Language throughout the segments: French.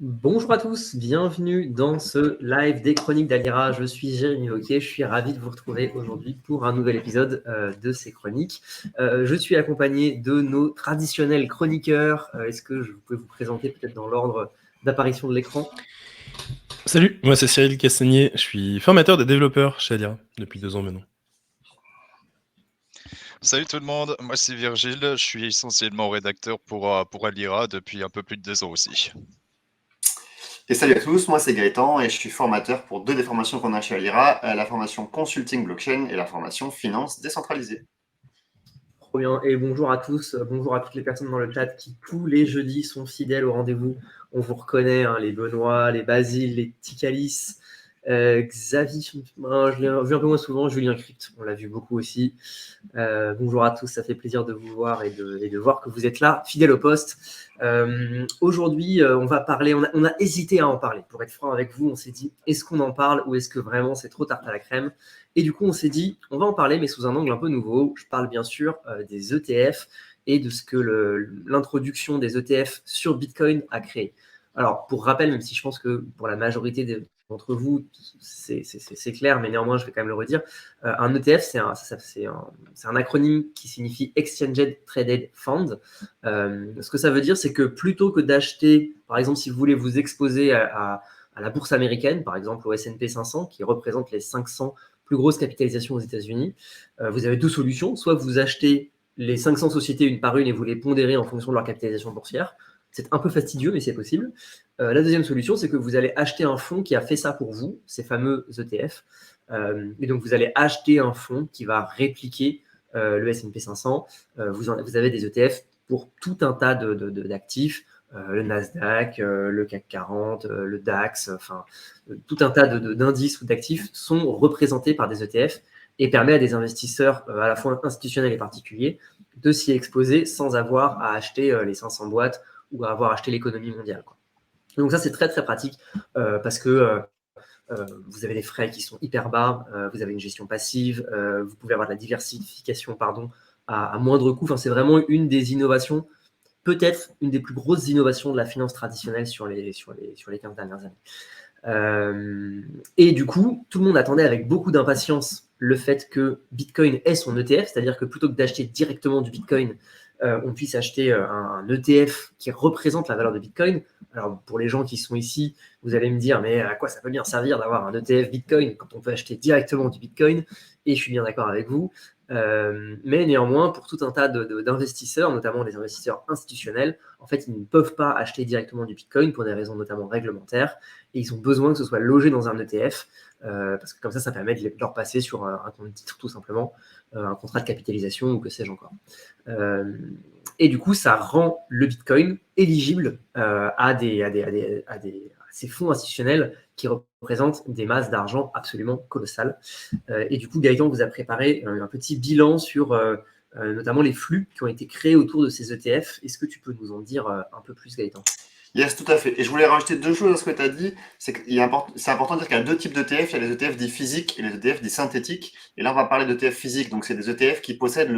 Bonjour à tous, bienvenue dans ce live des Chroniques d'Alira. Je suis Jérémy Wauquiez, je suis ravi de vous retrouver aujourd'hui pour un nouvel épisode de ces chroniques. Je suis accompagné de nos traditionnels chroniqueurs. Est-ce que vous pouvez vous présenter peut-être dans l'ordre d'apparition de l'écran? Salut, moi c'est Cyril Castagnier, je suis formateur des développeurs chez Alira depuis 2 ans maintenant. Salut tout le monde, moi c'est Virgile, je suis essentiellement rédacteur pour Alira depuis un peu plus de 2 ans aussi. Et salut à tous, moi c'est Gaëtan et je suis formateur pour deux des formations qu'on a chez Alira, la formation Consulting Blockchain et la formation Finance décentralisée. Trop bien, et bonjour à tous, bonjour à toutes les personnes dans le chat qui tous les jeudis sont fidèles au rendez-vous. On vous reconnaît, hein, les Benoît, les Basile, les Ticalis, Xavier, je l'ai vu un peu moins souvent, Julien Crypt, on l'a vu beaucoup aussi. Bonjour à tous, ça fait plaisir de vous voir et de voir que vous êtes là, fidèles au poste. Aujourd'hui, on va parler, on a hésité à en parler. Pour être franc avec vous, on s'est dit, est-ce qu'on en parle ou est-ce que vraiment c'est trop tarte à la crème? Et du coup, on s'est dit, on va en parler, mais sous un angle un peu nouveau. Je parle bien sûr des ETF et de ce que l'introduction des ETF sur Bitcoin a créé. Alors, pour rappel, même si je pense que pour la majorité d'entre vous, c'est clair, mais néanmoins, je vais quand même le redire, un ETF, c'est un acronyme qui signifie Exchange Traded Fund. Ce que ça veut dire, c'est que plutôt que d'acheter, par exemple, si vous voulez vous exposer à la bourse américaine, par exemple au S&P 500, qui représente les 500 plus grosses capitalisations aux États-Unis, vous avez deux solutions. Soit vous achetez les 500 sociétés une par une et vous les pondérez en fonction de leur capitalisation boursière. C'est un peu fastidieux, mais c'est possible. La deuxième solution, c'est que vous allez acheter un fonds qui a fait ça pour vous, ces fameux ETF. Et donc, vous allez acheter un fonds qui va répliquer le S&P 500. Vous avez des ETF pour tout un tas d'actifs, le Nasdaq, le CAC 40, le DAX, enfin, tout un tas d'indices ou d'actifs sont représentés par des ETF et permet à des investisseurs, à la fois institutionnels et particuliers, de s'y exposer sans avoir à acheter les 500 boîtes ou à avoir acheté l'économie mondiale, quoi. Donc ça, c'est très, très pratique parce que vous avez des frais qui sont hyper bas, vous avez une gestion passive, vous pouvez avoir de la diversification à moindre coût. Enfin, c'est vraiment une des innovations, peut-être une des plus grosses innovations de la finance traditionnelle sur les 15 dernières années. Et du coup, tout le monde attendait avec beaucoup d'impatience le fait que Bitcoin ait son ETF, c'est-à-dire que plutôt que d'acheter directement du Bitcoin, on puisse acheter un ETF qui représente la valeur de Bitcoin. Alors, pour les gens qui sont ici, vous allez me dire, mais à quoi ça peut bien servir d'avoir un ETF Bitcoin quand on peut acheter directement du Bitcoin? Et je suis bien d'accord avec vous. Mais néanmoins, pour tout un tas d'investisseurs, notamment des investisseurs institutionnels, en fait, ils ne peuvent pas acheter directement du Bitcoin pour des raisons notamment réglementaires. Et ils ont besoin que ce soit logé dans un ETF, parce que comme ça permet de leur passer sur un compte titre, tout simplement, un contrat de capitalisation ou que sais-je encore. Et du coup, ça rend le Bitcoin éligible à ces fonds institutionnels qui représentent des masses d'argent absolument colossales. Et du coup, Gaëtan vous a préparé un petit bilan sur notamment les flux qui ont été créés autour de ces ETF. Est-ce que tu peux nous en dire un peu plus, Gaëtan? Yes, tout à fait. Et je voulais rajouter deux choses à ce que tu as dit. C'est important de dire qu'il y a deux types d'ETF. Il y a les ETF dits physiques et les ETF dits synthétiques. Et là, on va parler d'ETF physiques. Donc, c'est des ETF qui possèdent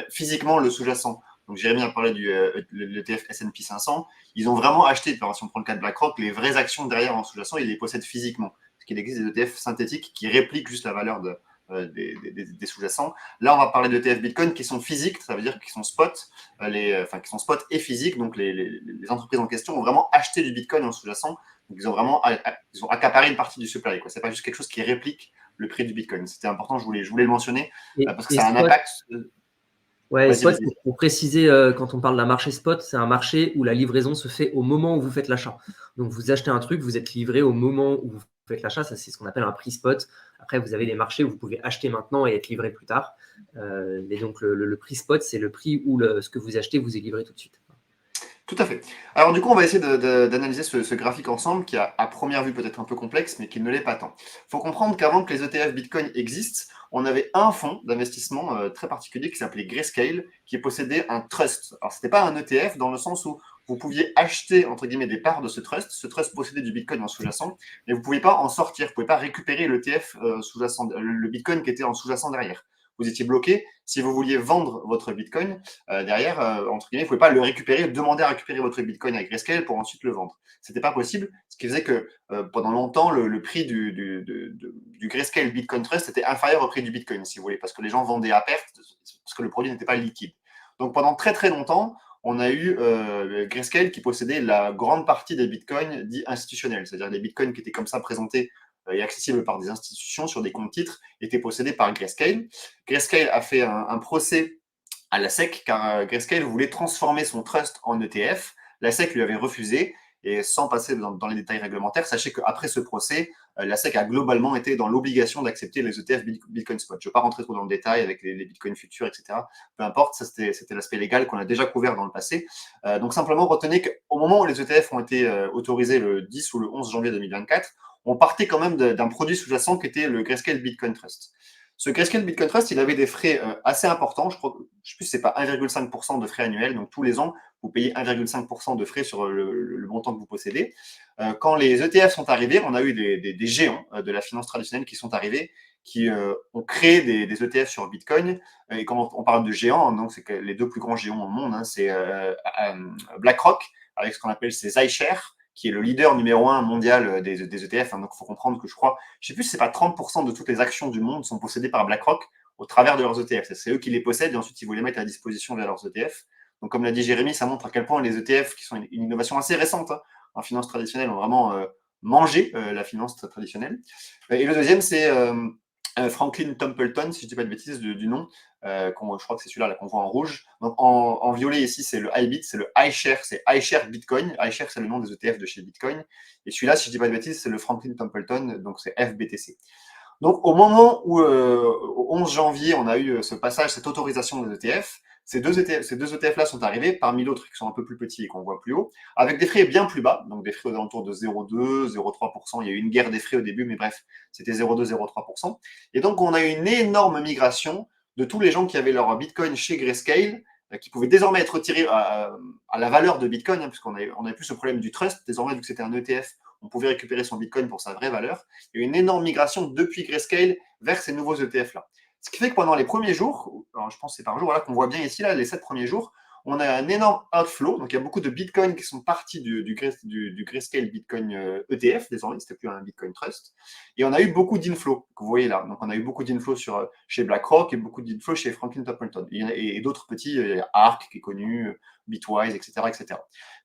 physiquement le sous-jacent. Donc, Jérémy a parlé du l'ETF S&P 500. Ils ont vraiment acheté, si on prend le cas de BlackRock, les vraies actions derrière en sous-jacent, ils les possèdent physiquement. Parce qu'il existe des ETF synthétiques qui répliquent juste la valeur des sous-jacents. Là, on va parler d'ETF Bitcoin qui sont physiques, ça veut dire qu'ils sont spot, qui sont spot et physiques. Donc, les entreprises en question ont vraiment acheté du Bitcoin en sous-jacent. Donc, ils ont accaparé une partie du supply. Ce n'est pas juste quelque chose qui réplique le prix du Bitcoin. C'était important, je voulais le mentionner parce que ça a un impact. Ouais, spot, pour préciser, quand on parle d'un marché spot, c'est un marché où la livraison se fait au moment où vous faites l'achat. Donc, vous achetez un truc, vous êtes livré au moment où vous faites l'achat. Ça, c'est ce qu'on appelle un prix spot. Après, vous avez des marchés où vous pouvez acheter maintenant et être livré plus tard. Mais donc, le prix spot, c'est le prix où ce que vous achetez vous est livré tout de suite. Tout à fait. Alors du coup, on va essayer d'analyser ce graphique ensemble qui, à première vue, peut être un peu complexe, mais qui ne l'est pas tant. Il faut comprendre qu'avant que les ETF Bitcoin existent, on avait un fonds d'investissement très particulier qui s'appelait Grayscale, qui possédait un trust. Alors, ce n'était pas un ETF dans le sens où vous pouviez acheter, entre guillemets, des parts de ce trust. Ce trust possédait du Bitcoin en sous-jacent, mais vous ne pouviez pas en sortir. Vous ne pouvez pas récupérer l'ETF sous-jacent, le Bitcoin qui était en sous-jacent derrière. vous étiez bloqué. Si vous vouliez vendre votre Bitcoin, derrière, entre guillemets, vous ne pouvez pas le récupérer, demander à récupérer votre Bitcoin avec Grayscale pour ensuite le vendre. Ce n'était pas possible, ce qui faisait que pendant longtemps, le prix du Grayscale Bitcoin Trust était inférieur au prix du Bitcoin, si vous voulez, parce que les gens vendaient à perte, parce que le produit n'était pas liquide. Donc pendant très très longtemps, on a eu Grayscale qui possédait la grande partie des bitcoins dits institutionnels, c'est-à-dire les bitcoins qui étaient comme ça présentés et accessibles par des institutions sur des comptes titres, étaient possédés par Grayscale. Grayscale a fait un procès à la SEC car Grayscale voulait transformer son trust en ETF. La SEC lui avait refusé. Et sans passer dans les détails réglementaires, sachez qu'après ce procès, la SEC a globalement été dans l'obligation d'accepter les ETF Bitcoin Spot. Je ne vais pas rentrer trop dans le détail avec les Bitcoins futurs, etc. Peu importe, ça c'était l'aspect légal qu'on a déjà couvert dans le passé. Donc simplement, retenez qu'au moment où les ETF ont été autorisés le 10 ou le 11 janvier 2024, on partait quand même d'un produit sous-jacent qui était le Grayscale Bitcoin Trust. Ce Grayscale Bitcoin Trust, il avait des frais assez importants. Je ne sais plus si ce n'est pas 1,5% de frais annuels. Donc, tous les ans, vous payez 1,5% de frais sur le montant que vous possédez. Quand les ETF sont arrivés, on a eu des géants de la finance traditionnelle qui sont arrivés, qui ont créé des ETF sur Bitcoin. Et quand on parle de géants, donc c'est que les deux plus grands géants au monde, c'est BlackRock, avec ce qu'on appelle ses iShares, qui est le leader numéro 1 mondial des ETF. Donc, il faut comprendre que je ne sais plus si ce n'est pas 30% de toutes les actions du monde sont possédées par BlackRock au travers de leurs ETF. C'est eux qui les possèdent et ensuite, ils vont les mettre à disposition via leurs ETF. Donc, comme l'a dit Jérémy, ça montre à quel point les ETF, qui sont une innovation assez récente en finance traditionnelle, ont vraiment mangé la finance traditionnelle. Et le deuxième, c'est Franklin Templeton, si je ne dis pas de bêtises du nom. Je crois que c'est celui-là qu'on voit en rouge. Donc en violet ici, c'est le iBit, c'est le iShare, c'est iShare Bitcoin. iShare, c'est le nom des ETF de chez Bitcoin. Et celui-là, si je ne dis pas de bêtises, c'est le Franklin Templeton, donc c'est FBTC. Donc au moment où, au 11 janvier, on a eu ce passage, cette autorisation des ETF, ces deux ETF-là sont arrivés, parmi d'autres qui sont un peu plus petits et qu'on voit plus haut, avec des frais bien plus bas, donc des frais aux alentours de 0,2, 0,3%. Il y a eu une guerre des frais au début, mais bref, c'était 0,2, 0,3%. Et donc, on a eu une énorme migration de tous les gens qui avaient leur Bitcoin chez Grayscale, qui pouvaient désormais être retirés à la valeur de Bitcoin, puisqu'on n'avait plus ce problème du trust. Désormais, vu que c'était un ETF, on pouvait récupérer son Bitcoin pour sa vraie valeur. Il y a eu une énorme migration depuis Grayscale vers ces nouveaux ETF-là. Ce qui fait que pendant les premiers jours, alors je pense que c'est par jour, voilà, qu'on voit bien ici, là, les 7 premiers jours, on a un énorme outflow. Donc, il y a beaucoup de Bitcoin qui sont partis du Grayscale Bitcoin ETF, désormais, c'était plus un Bitcoin Trust. Et on a eu beaucoup d'inflow, que vous voyez là. Donc, on a eu beaucoup d'inflow chez BlackRock et beaucoup d'inflow chez Franklin Templeton. Et d'autres petits, ARK qui est connu, Bitwise, etc., etc.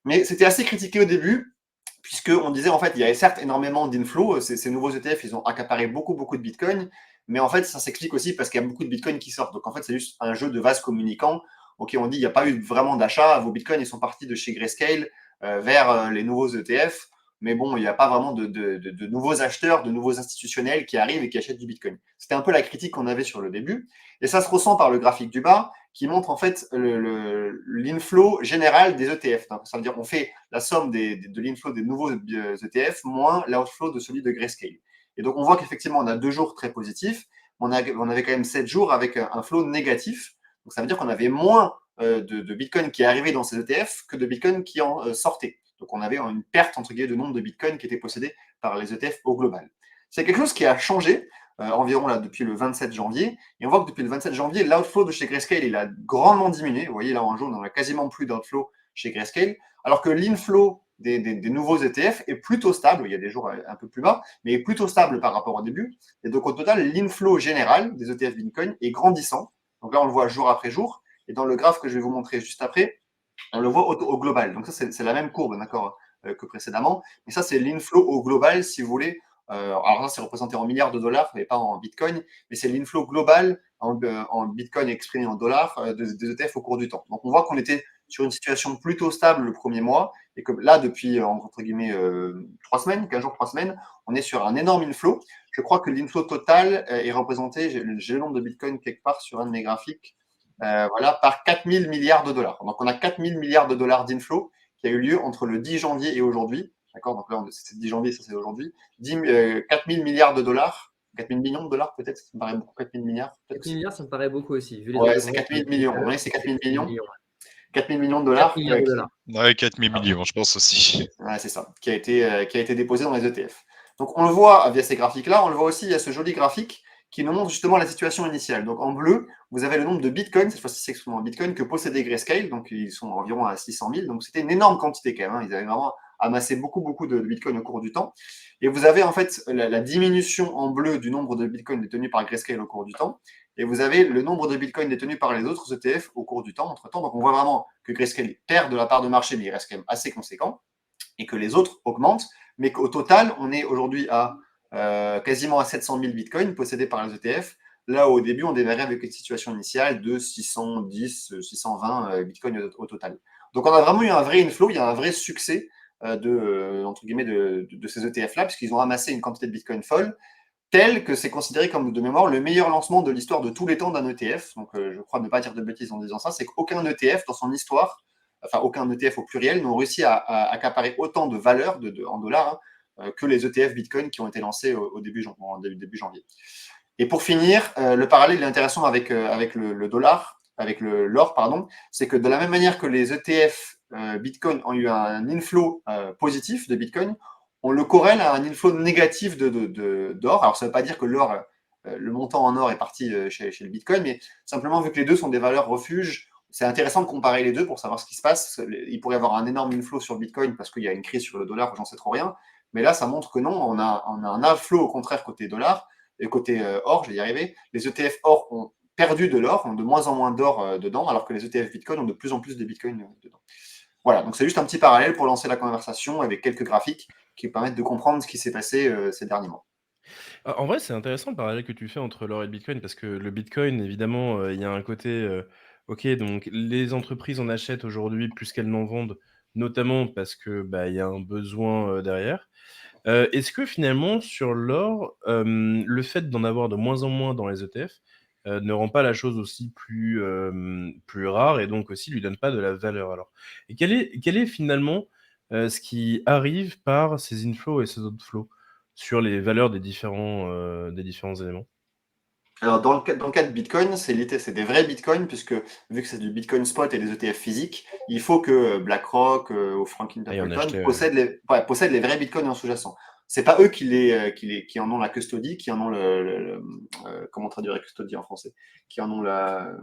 Mais c'était assez critiqué au début, puisqu'on disait, en fait, il y avait certes énormément d'inflow. Ces nouveaux ETF, ils ont accaparé beaucoup de Bitcoin. Mais en fait, ça s'explique aussi parce qu'il y a beaucoup de bitcoins qui sortent. Donc, en fait, c'est juste un jeu de vases communicants. Ok, on dit qu'il n'y a pas eu vraiment d'achat. Vos bitcoins, ils sont partis de chez Grayscale vers les nouveaux ETF. Mais bon, il n'y a pas vraiment de nouveaux acheteurs, de nouveaux institutionnels qui arrivent et qui achètent du bitcoin. C'était un peu la critique qu'on avait sur le début. Et ça se ressent par le graphique du bas qui montre en fait l'inflow général des ETF. Donc, ça veut dire qu'on fait la somme de l'inflow des nouveaux ETF moins l'outflow de celui de Grayscale. Et donc, on voit qu'effectivement, on a 2 jours très positifs. On avait quand même 7 jours avec un flow négatif. Donc, ça veut dire qu'on avait moins de Bitcoin qui arrivaient dans ces ETF que de Bitcoin qui en sortaient. Donc, on avait une perte, entre guillemets, de nombre de Bitcoin qui étaient possédés par les ETF au global. C'est quelque chose qui a changé environ là, depuis le 27 janvier. Et on voit que depuis le 27 janvier, l'outflow de chez Grayscale, il a grandement diminué. Vous voyez, là, en jaune, on n'a quasiment plus d'outflow chez Grayscale. Alors que l'inflow des nouveaux ETF est plutôt stable. Il y a des jours un peu plus bas, mais est plutôt stable par rapport au début. Et donc, au total, l'inflow général des ETF Bitcoin est grandissant. Donc là, on le voit jour après jour. Et dans le graphe que je vais vous montrer juste après, on le voit au global. Donc ça, c'est la même courbe, d'accord, que précédemment. Mais ça, c'est l'inflow au global, si vous voulez. Alors là, c'est représenté en milliards de dollars, mais pas en Bitcoin. Mais c'est l'inflow global en Bitcoin exprimé en dollars des ETF au cours du temps. Donc, on voit qu'on était sur une situation plutôt stable le premier mois. Et que là, depuis, entre guillemets, 3 semaines, 15 jours, 3 semaines, on est sur un énorme inflow. Je crois que l'inflow total est représenté, j'ai le nombre de Bitcoin quelque part sur un de mes graphiques, voilà, par 4 000 milliards de dollars. Donc, on a 4 000 milliards de dollars d'inflow qui a eu lieu entre le 10 janvier et aujourd'hui. D'accord, donc là, c'est le 10 janvier, ça c'est aujourd'hui. 4 000 milliards de dollars, 4 000 millions de dollars peut-être, ça me paraît beaucoup, 4 000 milliards. 4 000 milliards, ça me paraît beaucoup aussi. Vu les ouais, c'est 4 000 millions. Oui, c'est 4 000 millions. 4 000 millions de dollars. 4 milliards de dollars. Ouais, 4 000 millions, je pense aussi. Ouais, c'est ça, qui a été déposé dans les ETF. Donc, on le voit via ces graphiques-là, on le voit aussi, il y a ce joli graphique qui nous montre justement la situation initiale. Donc en bleu, vous avez le nombre de bitcoins, cette fois-ci c'est exclusivement bitcoin, que possédait Grayscale, donc ils sont environ à 600 000, donc c'était une énorme quantité quand même, hein. Ils avaient vraiment amassé beaucoup de bitcoins au cours du temps. Et vous avez en fait la diminution en bleu du nombre de bitcoins détenus par Grayscale au cours du temps, et vous avez le nombre de bitcoins détenus par les autres ETF au cours du temps, entre-temps. Donc on voit vraiment que Grayscale perd de la part de marché, mais il reste quand même assez conséquent, et que les autres augmentent, mais qu'au total, on est aujourd'hui à quasiment à 700 000 bitcoins possédés par les ETF. Là, au début, on démarrait avec une situation initiale de 610, 620 bitcoins au total. Donc, on a vraiment eu un vrai inflow, il y a un vrai succès entre guillemets, de ces ETF-là, puisqu'ils ont amassé une quantité de bitcoin folle, telle que c'est considéré comme, de mémoire, le meilleur lancement de l'histoire de tous les temps d'un ETF. Donc, je crois ne pas dire de bêtises en disant ça, c'est qu'aucun ETF dans son histoire, enfin aucun ETF au pluriel, n'ont réussi à accaparer autant de valeur en dollars que les ETF Bitcoin qui ont été lancés au début janvier. Et pour finir, le parallèle est intéressant avec le dollar, avec l'or, pardon, c'est que de la même manière que les ETF Bitcoin ont eu un inflow positif de Bitcoin, on le corrèle à un inflow négatif d'or. Alors ça ne veut pas dire que l'or, le montant en or est parti chez le Bitcoin, mais simplement vu que les deux sont des valeurs refuges, c'est intéressant de comparer les deux pour savoir ce qui se passe. Il pourrait y avoir un énorme inflow sur Bitcoin parce qu'il y a une crise sur le dollar, j'en sais trop rien. Mais là, ça montre que non, on a un inflow au contraire côté dollar et côté or, je vais y arriver. Les ETF or ont perdu de l'or, ont de moins en moins d'or dedans, alors que les ETF Bitcoin ont de plus en plus de Bitcoin dedans. Voilà, donc c'est juste un petit parallèle pour lancer la conversation avec quelques graphiques qui permettent de comprendre ce qui s'est passé ces derniers mois. En vrai, c'est intéressant le parallèle que tu fais entre l'or et le Bitcoin, parce que le Bitcoin, évidemment, il y a un côté, OK, donc les entreprises en achètent aujourd'hui plus qu'elles n'en vendent, notamment parce que, bah, il y a un besoin, derrière. Est-ce que finalement sur l'or, le fait d'en avoir de moins en moins dans les ETF, ne rend pas la chose aussi plus rare et donc aussi lui donne pas de la valeur alors? Et quel est finalement, ce qui arrive par ces inflows et ces outflows sur les valeurs des différents éléments? Alors, dans le cas de Bitcoin, c'est des vrais Bitcoins, puisque vu que c'est du Bitcoin spot et des ETF physiques, il faut que BlackRock ou Franklin Ah, il y en a Templeton acheté, possèdent les vrais Bitcoins en sous-jacent. C'est pas eux qui en ont la custody, qui en ont comment traduire custody en français, qui en ont La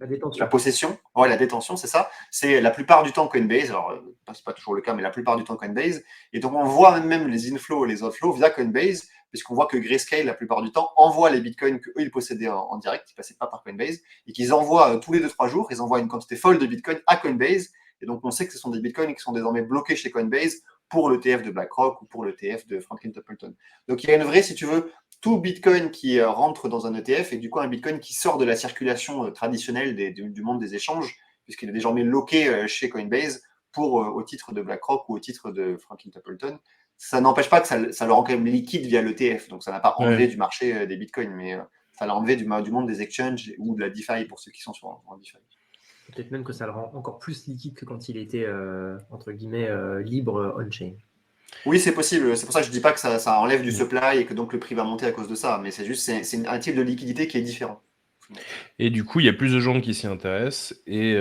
la détention. possession, ouais, la détention, c'est ça. C'est la plupart du temps Coinbase. Alors, c'est pas toujours le cas, mais la plupart du temps Coinbase. Et donc, on voit même les inflows et les outflows via Coinbase, puisqu'on voit que Grayscale, la plupart du temps, envoie les bitcoins qu'eux, ils possédaient en direct, ils ne passaient pas par Coinbase, et qu'ils envoient tous les 2-3 jours, ils envoient une quantité folle de bitcoins à Coinbase, et donc on sait que ce sont des bitcoins qui sont désormais bloqués chez Coinbase pour l'ETF de BlackRock ou pour l'ETF de Franklin Templeton. Donc il y a une vraie, si tu veux, tout bitcoin qui rentre dans un ETF, et du coup un bitcoin qui sort de la circulation traditionnelle du monde des échanges, puisqu'il est désormais loqué chez Coinbase au titre de BlackRock ou au titre de Franklin Templeton. Ça n'empêche pas que ça le rend quand même liquide via l'ETF. Donc, ça n'a pas enlevé du marché des bitcoins, mais ça l'a enlevé du monde des exchanges ou de la DeFi pour ceux qui sont en DeFi. Peut-être même que ça le rend encore plus liquide que quand il était, entre guillemets, libre on-chain. Oui, c'est possible. C'est pour ça que je ne dis pas que ça enlève du supply et que donc le prix va monter à cause de ça. Mais c'est juste, c'est un type de liquidité qui est différent. Et du coup, il y a plus de gens qui s'y intéressent et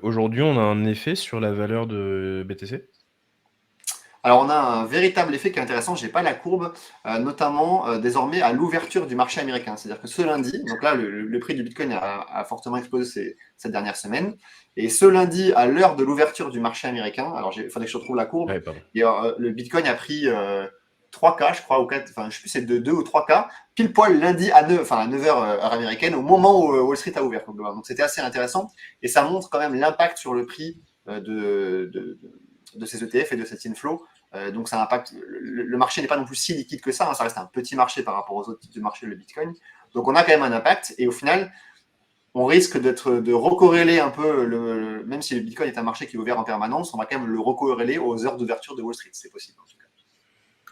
aujourd'hui, on a un effet sur la valeur de BTC? Alors, on a un véritable effet qui est intéressant, je n'ai pas la courbe, notamment désormais à l'ouverture du marché américain. C'est-à-dire que ce lundi, donc là, le prix du Bitcoin a fortement explosé cette dernière semaine. Et ce lundi, à l'heure de l'ouverture du marché américain, alors il faudrait que je retrouve la courbe, Ouais, pardon. le Bitcoin a pris 3K, je crois, ou 4, enfin, je ne sais plus, c'est de 2 ou 3K, pile poil lundi à 9h heure américaine, au moment où Wall Street a ouvert. Donc, c'était assez intéressant. Et ça montre quand même l'impact sur le prix de ces ETF et de cet inflow. Donc ça impacte. Le marché n'est pas non plus si liquide que ça, hein, ça reste un petit marché par rapport aux autres types de marchés, le Bitcoin. Donc on a quand même un impact et au final, on risque de recorréler un peu, même si le Bitcoin est un marché qui est ouvert en permanence, on va quand même le recorréler aux heures d'ouverture de Wall Street, c'est possible en tout cas.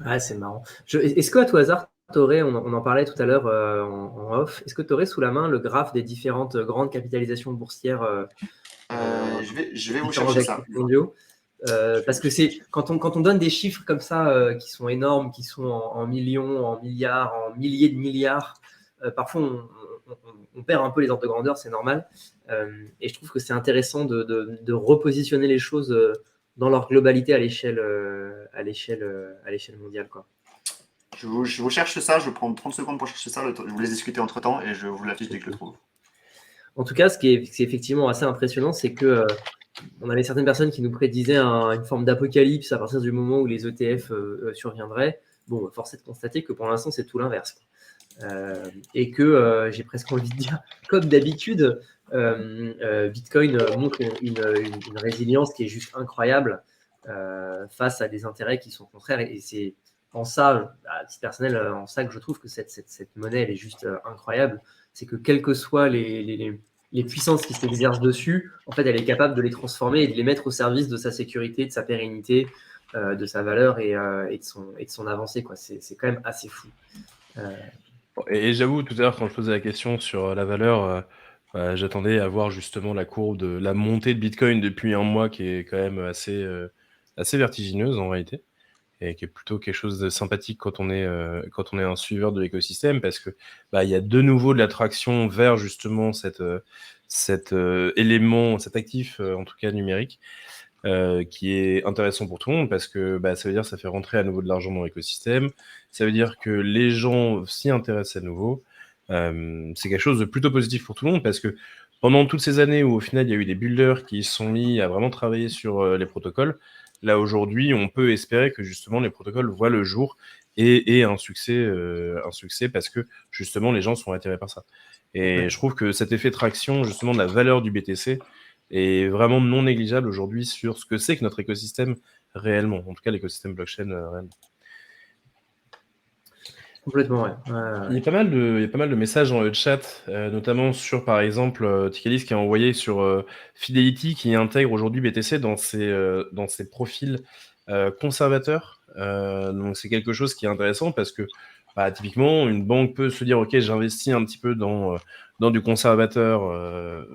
Ah, c'est marrant. Est-ce que à tout hasard, on en parlait tout à l'heure en off, est-ce que tu aurais sous la main le graphe des différentes grandes capitalisations boursières Je vais vous différents chercher ça. actifs mondiaux? Parce que c'est quand on donne des chiffres comme ça qui sont énormes, qui sont en millions, en milliards, en milliers de milliards, parfois on perd un peu les ordres de grandeur, c'est normal. Et je trouve que c'est intéressant de repositionner les choses dans leur globalité à l'échelle mondiale, quoi. Je vous cherche ça, je prends 30 secondes pour chercher ça, je vous laisse discuter entre temps et je vous l'affiche dès que je le trouve. En tout cas, ce qui est effectivement assez impressionnant, c'est que on avait certaines personnes qui nous prédisaient une forme d'apocalypse à partir du moment où les ETF surviendraient. Bon, force est de constater que pour l'instant, c'est tout l'inverse. Et que j'ai presque envie de dire, comme d'habitude, Bitcoin montre une résilience qui est juste incroyable face à des intérêts qui sont contraires. Et c'est en ça, à titre personnel, en ça que je trouve que cette monnaie, elle est juste incroyable. C'est que quelles que soient les puissances qui s'exercent dessus, en fait, elle est capable de les transformer et de les mettre au service de sa sécurité, de sa pérennité, de sa valeur et de son avancée, quoi. C'est quand même assez fou. Et j'avoue, tout à l'heure, quand je posais la question sur la valeur, j'attendais à voir justement la courbe de la montée de Bitcoin depuis un mois qui est quand même assez vertigineuse en réalité, et qui est plutôt quelque chose de sympathique quand on est un suiveur de l'écosystème, parce que il y a de nouveau de l'attraction vers justement cet élément, cet actif en tout cas numérique, qui est intéressant pour tout le monde, parce que ça veut dire que ça fait rentrer à nouveau de l'argent dans l'écosystème, ça veut dire que les gens s'y intéressent à nouveau. C'est quelque chose de plutôt positif pour tout le monde, parce que pendant toutes ces années où au final il y a eu des builders qui se sont mis à vraiment travailler sur les protocoles, là aujourd'hui on peut espérer que justement les protocoles voient le jour et un succès parce que justement les gens sont attirés par ça. Et je trouve que cet effet traction justement de la valeur du BTC est vraiment non négligeable aujourd'hui sur ce que c'est que notre écosystème réellement, en tout cas l'écosystème blockchain réellement. Complètement, ouais. Il y a pas mal de messages dans le chat, notamment sur, par exemple, Tikalis qui a envoyé sur Fidelity, qui intègre aujourd'hui BTC dans ses profils conservateurs. Donc c'est quelque chose qui est intéressant parce que typiquement, une banque peut se dire « Ok, j'investis un petit peu dans du conservateur,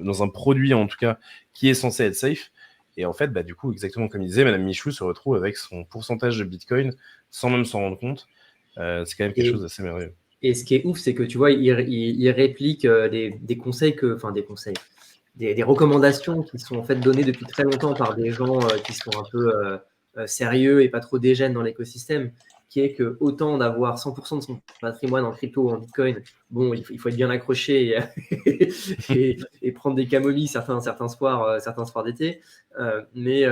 dans un produit en tout cas qui est censé être safe ». Et en fait, du coup, exactement comme il disait, Madame Michou se retrouve avec son pourcentage de Bitcoin sans même s'en rendre compte. C'est quand même quelque chose d'assez merveilleux. Et ce qui est ouf, c'est que tu vois, il réplique des conseils des recommandations qui sont en fait données depuis très longtemps par des gens qui sont un peu sérieux et pas trop dégènes dans l'écosystème, qui est que autant d'avoir 100% de son patrimoine en crypto ou en Bitcoin, bon, il faut être bien accroché et prendre des camomilles certains soirs d'été, mais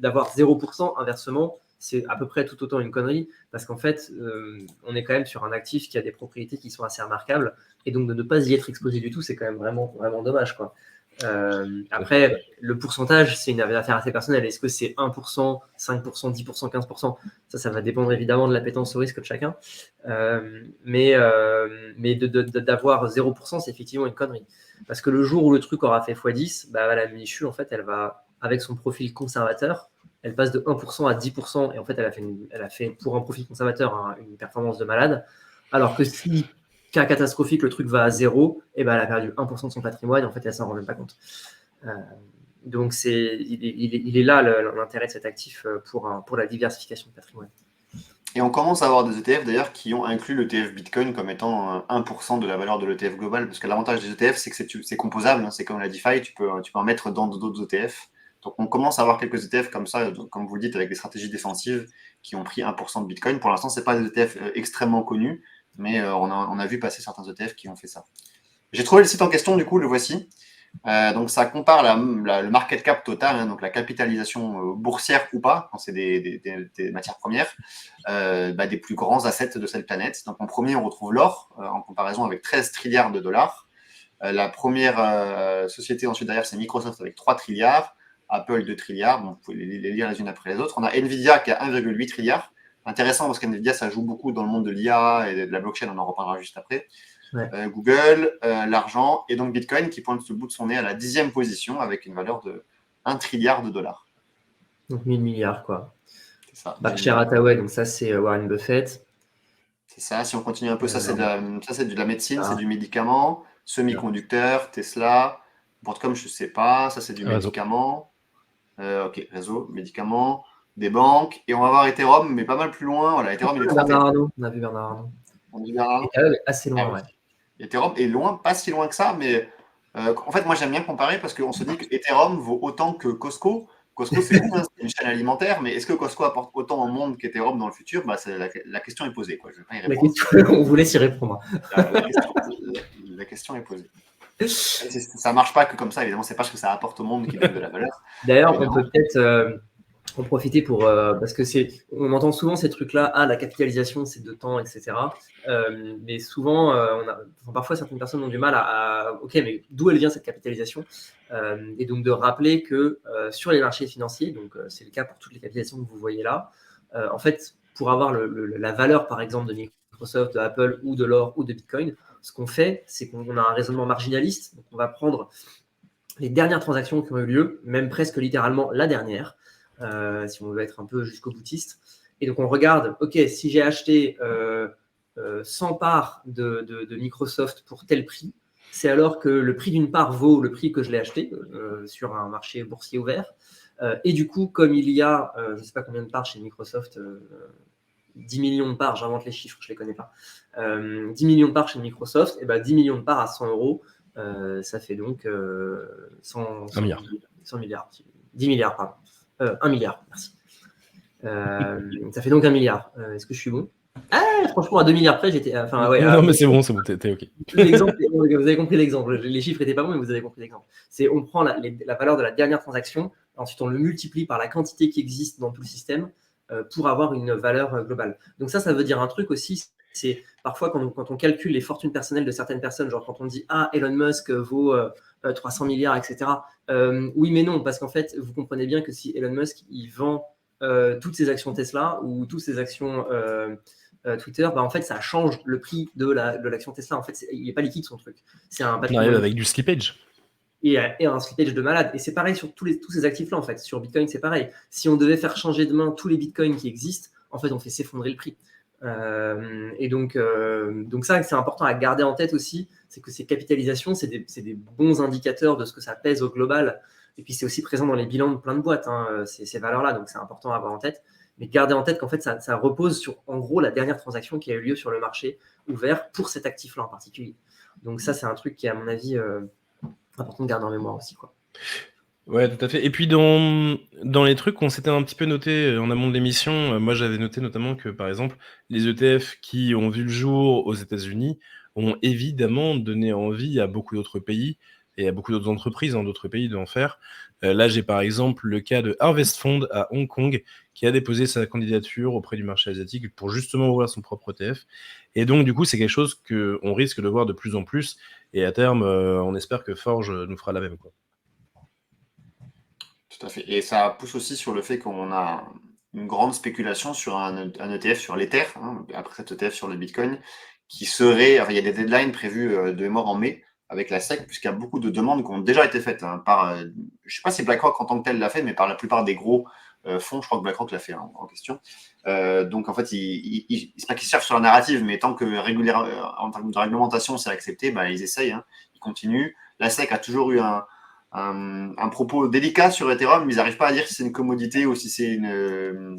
d'avoir 0% inversement, c'est à peu près tout autant une connerie, parce qu'en fait, on est quand même sur un actif qui a des propriétés qui sont assez remarquables, et donc de ne pas y être exposé du tout, c'est quand même vraiment, vraiment dommage, quoi. Après, le pourcentage, c'est une affaire assez personnelle. Est-ce que c'est 1%, 5%, 10%, 15%? Ça va dépendre évidemment de l'appétence au risque de chacun. Mais d'avoir 0%, c'est effectivement une connerie. Parce que le jour où le truc aura fait x10, la Michu, en fait, elle va, avec son profil conservateur, elle passe de 1% à 10%, et en fait, elle a fait pour un profil conservateur une performance de malade. Alors que si, cas catastrophique, le truc va à 0, et elle a perdu 1% de son patrimoine, et en fait, elle s'en rend même pas compte. Donc, il est là l'intérêt de cet actif pour la diversification de patrimoine. Et on commence à avoir des ETF d'ailleurs qui ont inclus l'ETF Bitcoin comme étant 1% de la valeur de l'ETF global, parce que l'avantage des ETF, c'est que c'est composable, hein, c'est comme la DeFi, tu peux en mettre dans d'autres ETF. Donc on commence à avoir quelques ETF comme ça, comme vous le dites, avec des stratégies défensives qui ont pris 1% de Bitcoin. Pour l'instant, ce n'est pas des ETF extrêmement connus, mais on a vu passer certains ETF qui ont fait ça. J'ai trouvé le site en question, du coup, le voici. Donc ça compare le market cap total, hein, donc la capitalisation boursière ou pas, quand c'est des matières premières, des plus grands assets de cette planète. Donc en premier, on retrouve l'or, en comparaison avec 13 trilliards de dollars. La première société ensuite derrière, c'est Microsoft avec 3 trilliards, Apple 2 trilliards, donc vous pouvez les lire les unes après les autres. On a Nvidia qui a 1,8 trilliard. Intéressant parce qu'Nvidia, ça joue beaucoup dans le monde de l'IA et de la blockchain, on en reparlera juste après. Ouais. Google, l'argent, et donc Bitcoin qui pointe le bout de son nez à la 10e position avec une valeur de 1 trilliard de dollars. Donc 1000 milliards, quoi. C'est ça. Berkshire Hathaway, donc ça, c'est Warren Buffett. C'est ça. Si on continue un peu, ça, c'est de la médecine, c'est du médicament, semi-conducteur, Tesla, Broadcom, je ne sais pas. Ça, c'est du médicament. Ok, réseau, médicament, des banques. Et on va voir Ethereum, mais pas mal plus loin. Voilà, Ethereum, il est Bernard Arnault. On a vu Bernard Arnault. On dit Bernard Arnault. Ethereum est assez loin, ouais. Ethereum est loin, pas si loin que ça, mais en fait, moi, j'aime bien comparer parce qu'on se dit que Ethereum vaut autant que Costco, Costco, c'est cool, hein, c'est une chaîne alimentaire, mais est-ce que Costco apporte autant au monde qu'Ethereum dans le futur? La question est posée, quoi. Je vais pas y La répondre. question, on vous laisse y répondre. La question est posée. Ça marche pas que comme ça, évidemment, c'est pas ce que ça apporte au monde qui donne de la valeur. D'ailleurs, on Évidemment. peut peut-être en profiter pour parce que on entend souvent ces trucs-là, la capitalisation c'est de temps, etc. Mais souvent, parfois certaines personnes ont du mal ok, mais d'où elle vient cette capitalisation? Et donc de rappeler que sur les marchés financiers, donc c'est le cas pour toutes les capitalisations que vous voyez là, en fait, pour avoir la valeur, par exemple, de Microsoft, de Apple ou de l'or ou de Bitcoin, ce qu'on fait, c'est qu'on a un raisonnement marginaliste. Donc on va prendre les dernières transactions qui ont eu lieu, même presque littéralement la dernière, si on veut être un peu jusqu'au boutiste. Et donc on regarde, ok, si j'ai acheté 100 parts de Microsoft pour tel prix, c'est alors que le prix d'une part vaut le prix que je l'ai acheté sur un marché boursier ouvert. Et du coup, comme il y a, je ne sais pas combien de parts chez Microsoft, 10 millions de parts, j'invente les chiffres, je ne les connais pas, 10 millions de parts chez Microsoft, et 10 millions de parts à 100 euros, ça fait donc 100 milliard. 100 milliards. 10 milliards, pardon. 1 milliard, merci. Ça fait donc 1 milliard. Est-ce que je suis bon? Franchement, à 2 milliards près, j'étais. Enfin, ouais, Non, mais c'est bon, t'es OK. l'exemple, vous avez compris l'exemple. Les chiffres n'étaient pas bons, mais vous avez compris l'exemple. On prend la valeur de la dernière transaction, ensuite on le multiplie par la quantité qui existe dans tout le système pour avoir une valeur globale. Donc ça veut dire un truc aussi, c'est parfois quand on calcule les fortunes personnelles de certaines personnes, genre quand on dit Elon Musk vaut 300 milliards, etc. Oui, mais non, parce qu'en fait, vous comprenez bien que si Elon Musk il vend toutes ses actions Tesla ou toutes ses actions Twitter, en fait, ça change le prix de l'action Tesla. En fait, il n'est pas liquide son truc. C'est un On patrimoine. arrive avec du slippage. Et un slippage de malade. Et c'est pareil sur tous ces actifs-là, en fait. Sur Bitcoin, c'est pareil. Si on devait faire changer demain tous les Bitcoins qui existent, en fait, on fait s'effondrer le prix. Et donc ça, c'est important à garder en tête aussi, c'est que ces capitalisations, c'est des bons indicateurs de ce que ça pèse au global. Et puis, c'est aussi présent dans les bilans de plein de boîtes, ces valeurs-là. Donc, c'est important à avoir en tête. Mais gardez en tête qu'en fait, ça repose sur, en gros, la dernière transaction qui a eu lieu sur le marché ouvert pour cet actif-là en particulier. Donc ça, c'est un truc qui est, à mon avis, important de garder en mémoire aussi, quoi. Ouais, tout à fait. Et puis dans les trucs qu'on s'était un petit peu noté en amont de l'émission, moi j'avais noté notamment que par exemple les ETF qui ont vu le jour aux États-Unis ont évidemment donné envie à beaucoup d'autres pays et à beaucoup d'autres entreprises dans d'autres pays d'en faire. Là j'ai par exemple le cas de Harvest Fund à Hong Kong qui a déposé sa candidature auprès du marché asiatique pour justement ouvrir son propre ETF. Et donc du coup c'est quelque chose qu'on risque de voir de plus en plus et à terme on espère que Forge nous fera la même, quoi. Tout à fait. Et ça pousse aussi sur le fait qu'on a une grande spéculation sur un ETF sur l'Ether, après cet ETF sur le Bitcoin, qui serait. Enfin, il y a des deadlines prévues de mémoire en mai avec la SEC, puisqu'il y a beaucoup de demandes qui ont déjà été faites par. Je ne sais pas si BlackRock en tant que tel l'a fait, mais par la plupart des gros fonds, je crois que BlackRock l'a fait en question. Donc en fait, c'est pas qu'ils cherchent sur la narrative, mais tant que en termes de réglementation, c'est accepté, ils essayent, ils continuent. La SEC a toujours eu un propos délicat sur Ethereum, mais ils n'arrivent pas à dire si c'est une commodité ou si c'est une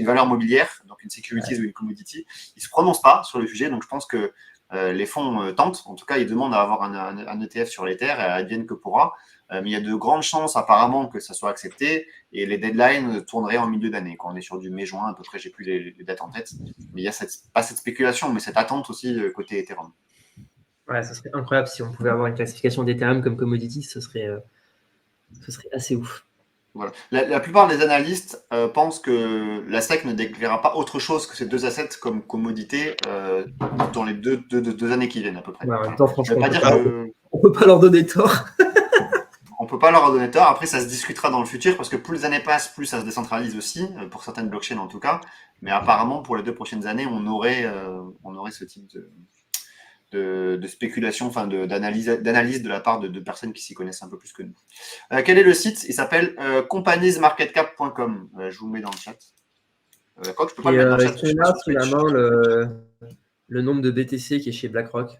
valeur mobilière, donc une securities ou une commodity. Ils ne se prononcent pas sur le sujet, donc je pense que les fonds tentent. En tout cas, ils demandent à avoir un ETF sur l'Ether et advienne que pourra. Mais il y a de grandes chances apparemment que ça soit accepté et les deadlines tourneraient en milieu d'année. Quand on est sur du mai-juin, à peu près, j'ai plus les dates en tête. Mais il y a pas cette spéculation, mais cette attente aussi côté Ethereum. Ouais, ce serait incroyable si on pouvait avoir une classification d'Ethereum comme commodity, ce serait assez ouf. Voilà. La plupart des analystes pensent que la SEC ne déclarera pas autre chose que ces deux assets comme commodité dans les deux années qui viennent à peu près. Ouais, en même temps, franchement, on peut pas leur donner tort. On peut pas leur donner tort. Après, ça se discutera dans le futur parce que plus les années passent, plus ça se décentralise aussi, pour certaines blockchains en tout cas. Mais apparemment, pour les 2 prochaines années, on aurait ce type de spéculation, enfin d'analyse de la part de personnes qui s'y connaissent un peu plus que nous. Quel est le site? Il s'appelle companiesmarketcap.com. Je vous le mets dans le chat. Quoi que je peux pas le mettre dans le chat. Est-ce qu'on a sous la main le nombre de BTC qui est chez BlackRock?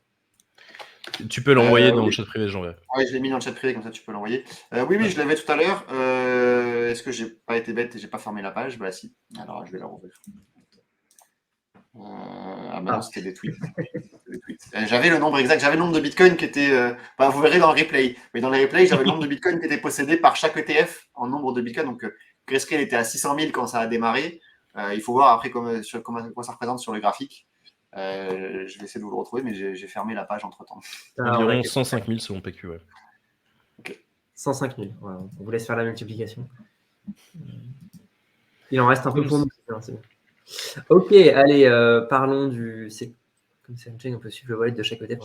Tu peux l'envoyer dans oui. le chat privé, j'enverrai. Oui, je l'ai mis dans le chat privé, comme ça tu peux l'envoyer. Oui, je l'avais tout à l'heure. Est-ce que j'ai pas été bête et j'ai pas fermé la page? Bah si. Alors je vais la rouvrir. Ah bah non, c'était des tweets. J'avais le nombre exact, j'avais le nombre de bitcoins qui était. Vous verrez dans le replay. Mais dans les replays, j'avais le nombre de bitcoins qui était possédé par chaque ETF en nombre de bitcoins. Donc, Grayscale était à 600 000 quand ça a démarré. Il faut voir après comment ça représente sur le graphique. Je vais essayer de vous le retrouver, mais j'ai fermé la page entre temps. Environ 105 000 selon PQ. Ouais. Ok. 105 000. Voilà. On vous laisse faire la multiplication. Il en reste un peu pour nous. C'est bon. Ok, allez, parlons du. Comme c'est on peut suivre le wallet de chaque côté.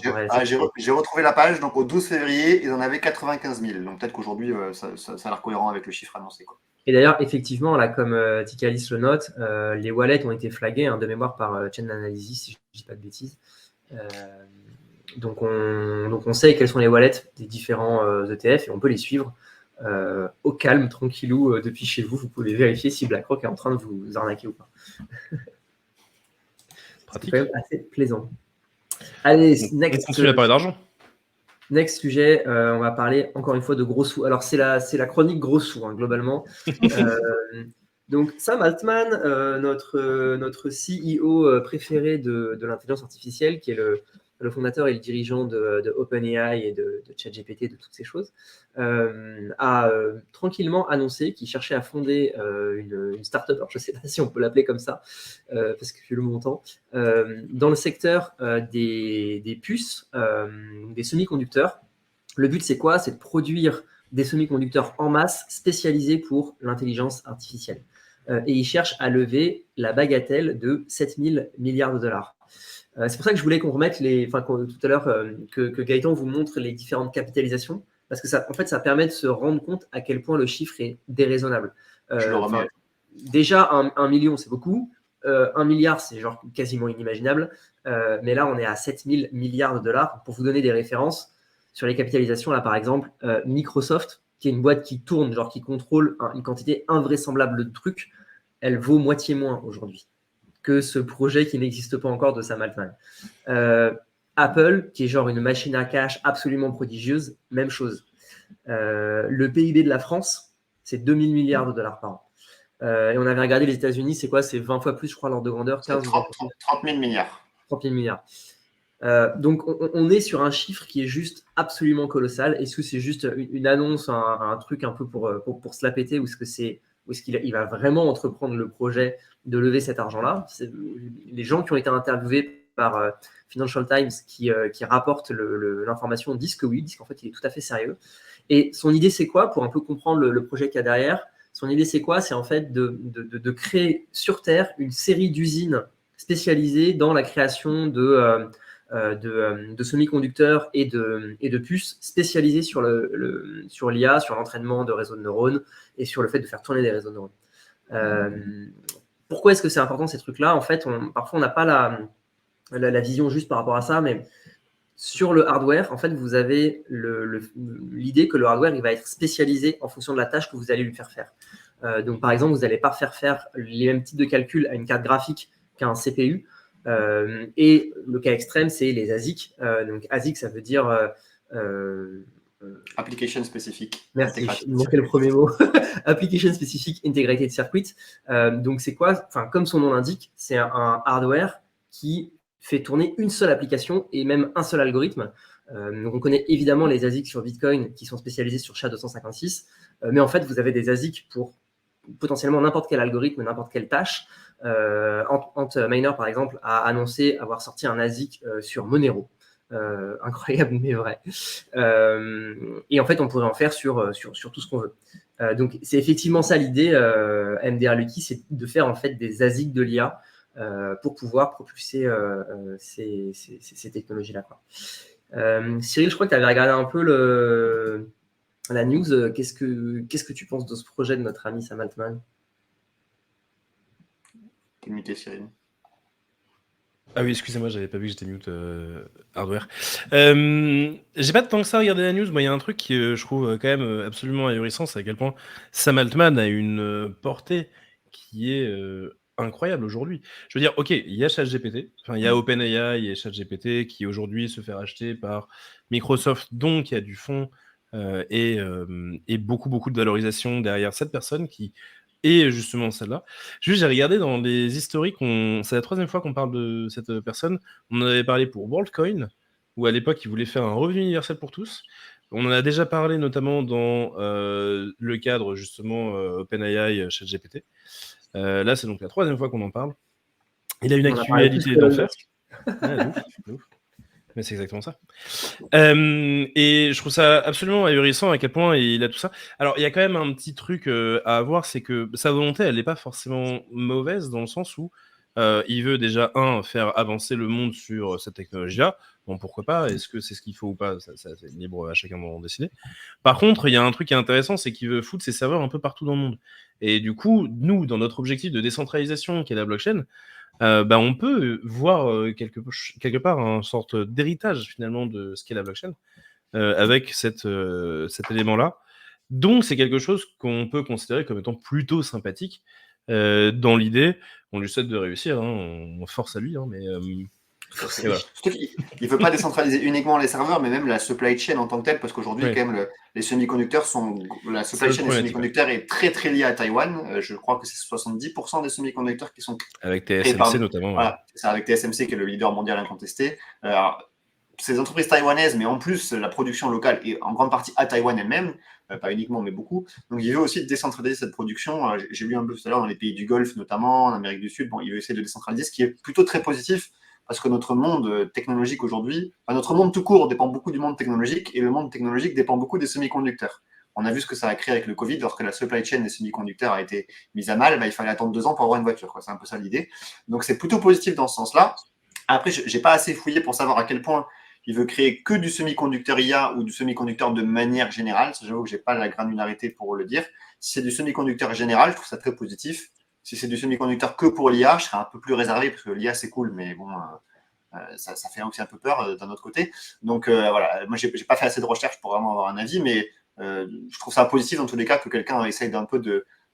J'ai retrouvé la page. Donc, au 12 février, ils en avaient 95 000. Donc, peut-être qu'aujourd'hui, ça a l'air cohérent avec le chiffre annoncé, quoi. Et d'ailleurs, effectivement, là, comme Tikalis le note, les wallets ont été flagués de mémoire par Chain Analysis, si je ne dis pas de bêtises. Donc, on sait quels sont les wallets des différents ETF et on peut les suivre au calme, tranquillou, depuis chez vous. Vous pouvez vérifier si BlackRock est en train de vous arnaquer ou pas. C'est quand même assez plaisant. Allez, next. On continue à parler d'argent. Next sujet, on va parler encore une fois de gros sous. Alors, c'est la chronique gros sous, globalement. Donc, Sam Altman, notre CEO préféré de l'intelligence artificielle, qui est le fondateur et le dirigeant de OpenAI et de ChatGPT, de toutes ces choses, a tranquillement annoncé qu'il cherchait à fonder une start-up, alors je ne sais pas si on peut l'appeler comme ça, parce que je le montant, dans le secteur des puces, des semi-conducteurs. Le but, c'est quoi? C'est de produire des semi-conducteurs en masse spécialisés pour l'intelligence artificielle. Et il cherche à lever la bagatelle de 7 000 milliards de dollars. C'est pour ça que je voulais qu'on remette tout à l'heure, que Gaëtan vous montre les différentes capitalisations, parce que ça permet de se rendre compte à quel point le chiffre est déraisonnable. Déjà, 1 million, c'est beaucoup. 1 milliard, c'est genre quasiment inimaginable. Mais là, on est à 7 000 milliards de dollars. Pour vous donner des références sur les capitalisations, là, par exemple, Microsoft, qui est une boîte qui tourne, genre qui contrôle une quantité invraisemblable de trucs, elle vaut moitié moins aujourd'hui que ce projet qui n'existe pas encore de Sam Altman. Apple, qui est genre une machine à cash absolument prodigieuse, même chose. Le PIB de la France, c'est 2 000 milliards de dollars par an. Et on avait regardé les États-Unis, c'est quoi? C'est 20 fois plus, je crois, l'ordre de grandeur. 30 000 milliards. 30 000 milliards. Donc, on est sur un chiffre qui est juste absolument colossal. Est-ce que c'est juste une annonce, un truc un peu pour se la péter, ou est-ce qu'il va vraiment entreprendre le projet de lever cet argent-là? Les gens qui ont été interviewés par Financial Times qui rapportent l'information disent que oui, disent qu'en fait, il est tout à fait sérieux. Et son idée, c'est quoi? Pour un peu comprendre le projet qu'il y a derrière, son idée, c'est quoi? C'est en fait de créer sur Terre une série d'usines spécialisées dans la création de semi-conducteurs et de puces spécialisées sur l'IA, sur l'entraînement de réseaux de neurones et sur le fait de faire tourner des réseaux de neurones. Pourquoi est-ce que c'est important ces trucs-là? En fait, parfois on n'a pas la vision juste par rapport à ça, mais sur le hardware, en fait, vous avez l'idée que le hardware il va être spécialisé en fonction de la tâche que vous allez lui faire faire. Donc, par exemple, vous n'allez pas faire les mêmes types de calculs à une carte graphique qu'à un CPU. Et le cas extrême, c'est les ASIC. Donc, ASIC, ça veut dire Application spécifique. Merci, il manquait le premier mot. Application Specific Integrated Circuit. Donc, c'est quoi? Comme son nom l'indique, c'est un hardware qui fait tourner une seule application et même un seul algorithme. Donc, on connaît évidemment les ASIC sur Bitcoin qui sont spécialisés sur SHA-256. Mais en fait, vous avez des ASIC pour potentiellement n'importe quel algorithme, n'importe quelle tâche. Antminer, par exemple, a annoncé avoir sorti un ASIC sur Monero. Incroyable, mais vrai. Et en fait, on pourrait en faire sur tout ce qu'on veut. Donc, c'est effectivement ça l'idée, MDR Lucky, c'est de faire en fait des ASIC de l'IA pour pouvoir propulser ces technologies-là. Cyril, je crois que tu avais regardé un peu la news. Qu'est-ce que tu penses de ce projet de notre ami Sam Altman? T'es muté, Cyril. Ah oui, excusez-moi, j'avais pas vu que j'étais mute hardware. J'ai pas tant que ça regardé la news. Moi, il y a un truc qui je trouve quand même absolument ahurissant, c'est à quel point Sam Altman a une portée qui est incroyable aujourd'hui. Je veux dire, ok, il y a ChatGPT, enfin il y a OpenAI, il y a ChatGPT qui aujourd'hui se fait racheter par Microsoft, donc il y a du fond et beaucoup de valorisation derrière cette personne qui Et justement celle-là. Juste, j'ai regardé dans les historiques, c'est la 3e fois qu'on parle de cette personne. On en avait parlé pour WorldCoin, où à l'époque, il voulait faire un revenu universel pour tous. On en a déjà parlé notamment dans le cadre justement OpenAI, ChatGPT. Là, c'est donc la 3e fois qu'on en parle. Il a une On en a parlé plus actualité que Elon d'enfer. Musk. Ouais, de ouf. Mais c'est exactement ça. Et je trouve ça absolument ahurissant à quel point il a tout ça. Alors, il y a quand même un petit truc à avoir, c'est que sa volonté, elle n'est pas forcément mauvaise dans le sens où il veut déjà, faire avancer le monde sur cette technologie-là. Bon, pourquoi pas? Est-ce que c'est ce qu'il faut ou pas? Ça, c'est libre à chacun d'en décider. Par contre, il y a un truc qui est intéressant, c'est qu'il veut foutre ses serveurs un peu partout dans le monde. Et du coup, nous, dans notre objectif de décentralisation qui est la blockchain, on peut voir quelque part une sorte d'héritage finalement de ce qu'est la blockchain avec cet élément-là. Donc c'est quelque chose qu'on peut considérer comme étant plutôt sympathique dans l'idée. On lui souhaite de réussir, on force à lui, mais Force et voilà. Surtout qu'il ne veut pas décentraliser uniquement les serveurs, mais même la supply chain en tant que telle, parce qu'aujourd'hui, Ouais. quand même, les semi-conducteurs la C'est supply notre chain des problématique, ouais. semi-conducteurs est très très liée à Taïwan. Je crois que c'est 70% des semi-conducteurs qui sont Avec créés par. TSMC notamment. Ouais. Voilà, c'est avec TSMC qui est le leader mondial incontesté. Alors, ces entreprises taïwanaises, mais en plus, la production locale est en grande partie à Taïwan elle-même, pas uniquement, mais beaucoup. Donc, il veut aussi décentraliser cette production. J'ai lu un peu tout à l'heure dans les pays du Golfe, notamment en Amérique du Sud. Bon, il veut essayer de décentraliser, ce qui est plutôt très positif parce que notre monde technologique aujourd'hui, notre monde tout court dépend beaucoup du monde technologique et le monde technologique dépend beaucoup des semi-conducteurs. On a vu ce que ça a créé avec le Covid, lorsque la supply chain des semi-conducteurs a été mise à mal, il fallait attendre 2 ans pour avoir une voiture. C'est un peu ça l'idée. Donc, c'est plutôt positif dans ce sens-là. Après, je n'ai pas assez fouillé pour savoir à quel point il veut créer que du semi-conducteur IA ou du semi-conducteur de manière générale. J'avoue que je n'ai pas la granularité pour le dire. Si c'est du semi-conducteur général, je trouve ça très positif. Si c'est du semi-conducteur que pour l'IA, je serais un peu plus réservé parce que l'IA, c'est cool, mais bon, ça fait aussi un peu peur d'un autre côté. Donc voilà, moi, j'ai pas fait assez de recherches pour vraiment avoir un avis, mais je trouve ça positif dans tous les cas que quelqu'un essaye d'un peu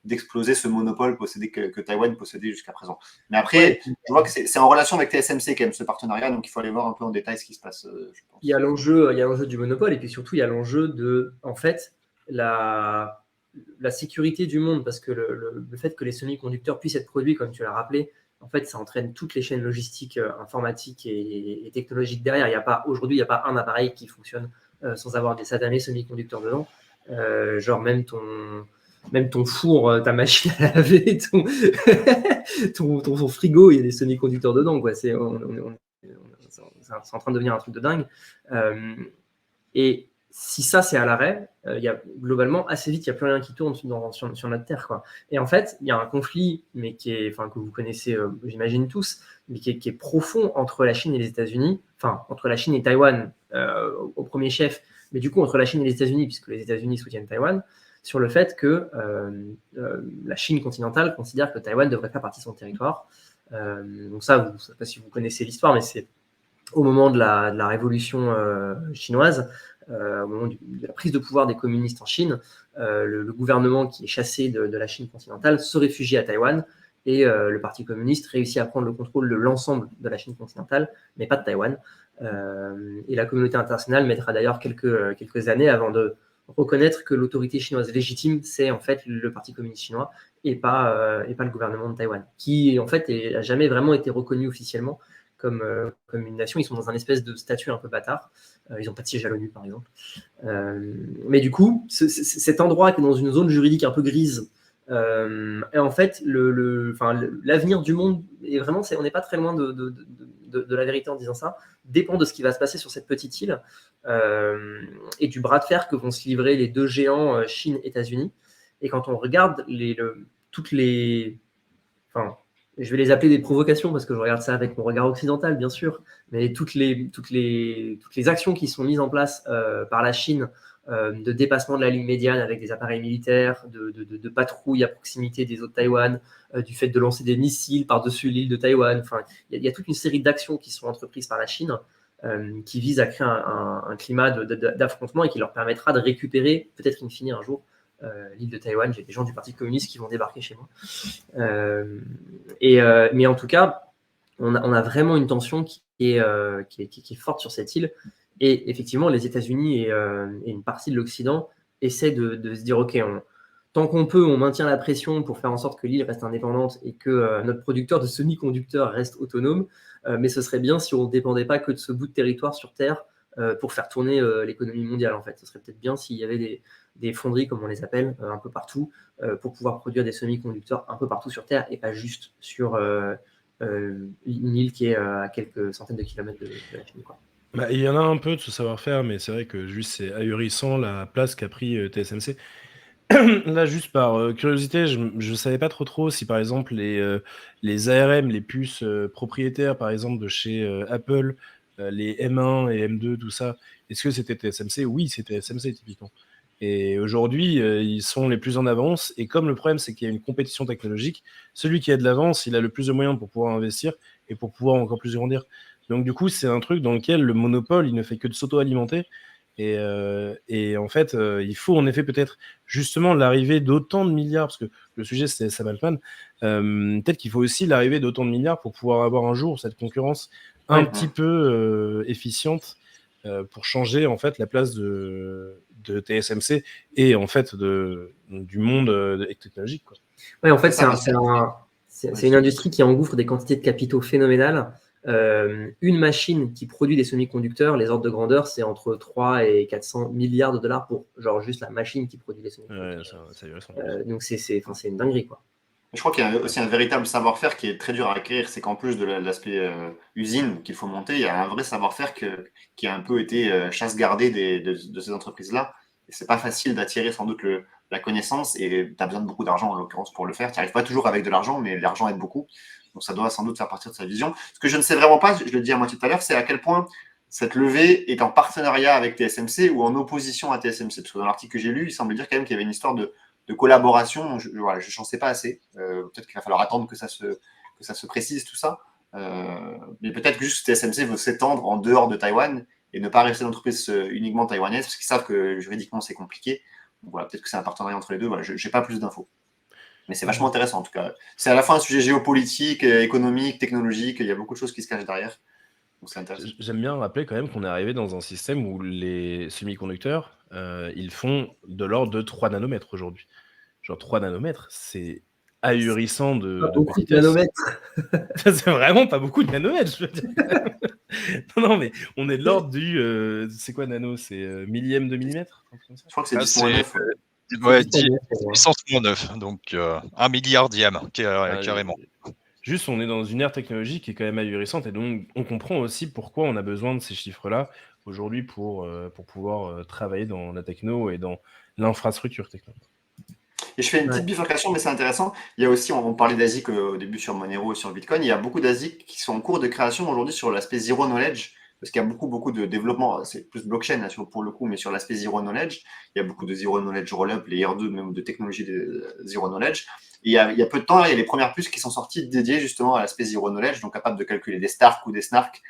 d'exploser ce monopole que Taïwan possédait jusqu'à présent. Mais après, Ouais, je vois que c'est en relation avec TSMC quand même ce partenariat, donc il faut aller voir un peu en détail ce qui se passe, je pense. il y a l'enjeu du monopole, et puis surtout, il y a l'enjeu de, en fait, la sécurité du monde, parce que le fait que les semi-conducteurs puissent être produits, comme tu l'as rappelé, en fait, ça entraîne toutes les chaînes logistiques, informatiques et technologiques derrière. Aujourd'hui, il n'y a pas un appareil qui fonctionne sans avoir des satanés semi-conducteurs dedans. Genre même ton four, ta machine à laver, ton frigo, il y a des semi-conducteurs dedans, quoi. C'est en train de devenir un truc de dingue. Et si ça, c'est à l'arrêt, il y a globalement, assez vite, il n'y a plus rien qui tourne sur notre Terre, quoi. Et en fait, il y a un conflit, mais que vous connaissez, j'imagine tous, mais qui est profond entre la Chine et les États-Unis, enfin, entre la Chine et Taïwan au premier chef, mais du coup, entre la Chine et les États-Unis, puisque les États-Unis soutiennent Taïwan, sur le fait que la Chine continentale considère que Taïwan devrait faire partie de son territoire. Donc ça, je ne sais pas si vous connaissez l'histoire, mais c'est au moment de la révolution chinoise, au moment de la prise de pouvoir des communistes en Chine, le gouvernement qui est chassé de la Chine continentale se réfugie à Taïwan, et le Parti communiste réussit à prendre le contrôle de l'ensemble de la Chine continentale, mais pas de Taïwan. Et la communauté internationale mettra d'ailleurs quelques années avant de reconnaître que l'autorité chinoise légitime, c'est en fait le Parti communiste chinois et pas le gouvernement de Taïwan, qui en fait n'a jamais vraiment été reconnu officiellement comme une nation. Ils sont dans un espèce de statut un peu bâtard. Ils n'ont pas de siège à l'ONU, par exemple. Mais du coup, cet endroit qui est dans une zone juridique un peu grise, et en fait, l'avenir du monde, et vraiment, on n'est pas très loin de la vérité en disant ça, dépend de ce qui va se passer sur cette petite île et du bras de fer que vont se livrer les deux géants, Chine-États-Unis. Et quand on regarde toutes les... Enfin, je vais les appeler des provocations parce que je regarde ça avec mon regard occidental, bien sûr, mais toutes les actions qui sont mises en place par la Chine de dépassement de la ligne médiane avec des appareils militaires, de patrouilles à proximité des eaux de Taïwan, du fait de lancer des missiles par-dessus l'île de Taïwan. Enfin, il y a toute une série d'actions qui sont entreprises par la Chine qui visent à créer un climat d'affrontement et qui leur permettra de récupérer, peut-être in fine un jour, l'île de Taïwan. J'ai des gens du Parti communiste qui vont débarquer chez moi. Mais en tout cas, on a vraiment une tension qui est forte sur cette île. Et effectivement, les États-Unis et une partie de l'Occident essaient de se dire, OK, tant qu'on peut, on maintient la pression pour faire en sorte que l'île reste indépendante et que notre producteur de semi-conducteurs reste autonome. Mais ce serait bien si on ne dépendait pas que de ce bout de territoire sur Terre pour faire tourner l'économie mondiale, en fait. Ce serait peut-être bien s'il y avait des fonderies, comme on les appelle, un peu partout, pour pouvoir produire des semi-conducteurs un peu partout sur Terre et pas juste sur une île qui est à quelques centaines de kilomètres de la Chine, quoi. Bah, il y en a un peu de ce savoir-faire, mais c'est vrai que juste c'est ahurissant la place qu'a pris TSMC. Là, juste par curiosité, je ne savais pas trop si par exemple les ARM, les puces propriétaires par exemple de chez Apple, les M1 et M2, tout ça, est-ce que c'était TSMC? Oui, c'était TSMC typiquement. Et aujourd'hui, ils sont les plus en avance. Et comme le problème, c'est qu'il y a une compétition technologique, celui qui a de l'avance, il a le plus de moyens pour pouvoir investir et pour pouvoir encore plus grandir. Donc du coup, c'est un truc dans lequel le monopole, il ne fait que de s'auto-alimenter. Et en fait, il faut en effet peut-être justement l'arrivée d'autant de milliards, parce que le sujet c'est Sam Altman, peut-être qu'il faut aussi l'arrivée d'autant de milliards pour pouvoir avoir un jour cette concurrence un petit peu efficiente pour changer en fait la place de TSMC et en fait du monde technologique, quoi. Ouais, en fait, c'est une industrie qui engouffre des quantités de capitaux phénoménales. Une machine qui produit des semi-conducteurs, les ordres de grandeur, c'est entre 3 et 400 milliards de dollars pour genre juste la machine qui produit les semi-conducteurs. Donc c'est une dinguerie, quoi. Je crois qu'il y a aussi un véritable savoir-faire qui est très dur à acquérir. C'est qu'en plus de l'aspect usine qu'il faut monter, il y a un vrai savoir-faire qui a un peu été chasse-gardée de ces entreprises-là. Et c'est pas facile d'attirer sans doute la connaissance et tu as besoin de beaucoup d'argent en l'occurrence pour le faire. Tu n'arrives pas toujours avec de l'argent, mais l'argent aide beaucoup. Donc ça doit sans doute faire partir de sa vision. Ce que je ne sais vraiment pas, je le dis à moitié tout à l'heure, c'est à quel point cette levée est en partenariat avec TSMC ou en opposition à TSMC. Parce que dans l'article que j'ai lu, il semble dire quand même qu'il y avait une histoire de collaboration. Je n'en sais pas assez. Peut-être qu'il va falloir attendre que ça se précise tout ça. Mais peut-être que juste TSMC veut s'étendre en dehors de Taïwan et ne pas rester une entreprise uniquement taïwanaise parce qu'ils savent que juridiquement c'est compliqué. Donc voilà, peut-être que c'est un partenariat entre les deux. Voilà, je n'ai pas plus d'infos. Mais c'est vachement intéressant en tout cas. C'est à la fois un sujet géopolitique, économique, technologique. Il y a beaucoup de choses qui se cachent derrière. Donc c'est intéressant. J'aime bien rappeler quand même qu'on est arrivé dans un système où les semi-conducteurs, ils font de l'ordre de 3 nanomètres aujourd'hui. Genre 3 nanomètres, c'est ahurissant de beaucoup de nanomètres. C'est vraiment pas beaucoup de nanomètres, je veux dire. non, mais on est de l'ordre du... c'est quoi nano? C'est millième de millimètre? Je crois que c'est 10,9. Ouais, 10^-9, donc 1 milliardième, carrément. Juste, on est dans une ère technologique qui est quand même ahurissante, et donc on comprend aussi pourquoi on a besoin de ces chiffres-là aujourd'hui pour pouvoir travailler dans la techno et dans l'infrastructure techno. Et je fais une petite bifurcation, mais c'est intéressant. Il y a aussi, on parlait d'ASIC au début sur Monero et sur Bitcoin, il y a beaucoup d'ASIC qui sont en cours de création aujourd'hui sur l'aspect zero knowledge, parce qu'il y a beaucoup de développement, c'est plus blockchain hein, pour le coup, mais sur l'aspect zero knowledge, il y a beaucoup de zero knowledge roll-up, les R2, même de technologie de zero knowledge. Et il y a peu de temps, il y a les premières puces qui sont sorties dédiées justement à l'aspect zero knowledge, donc capables de calculer des Stark ou des Snark,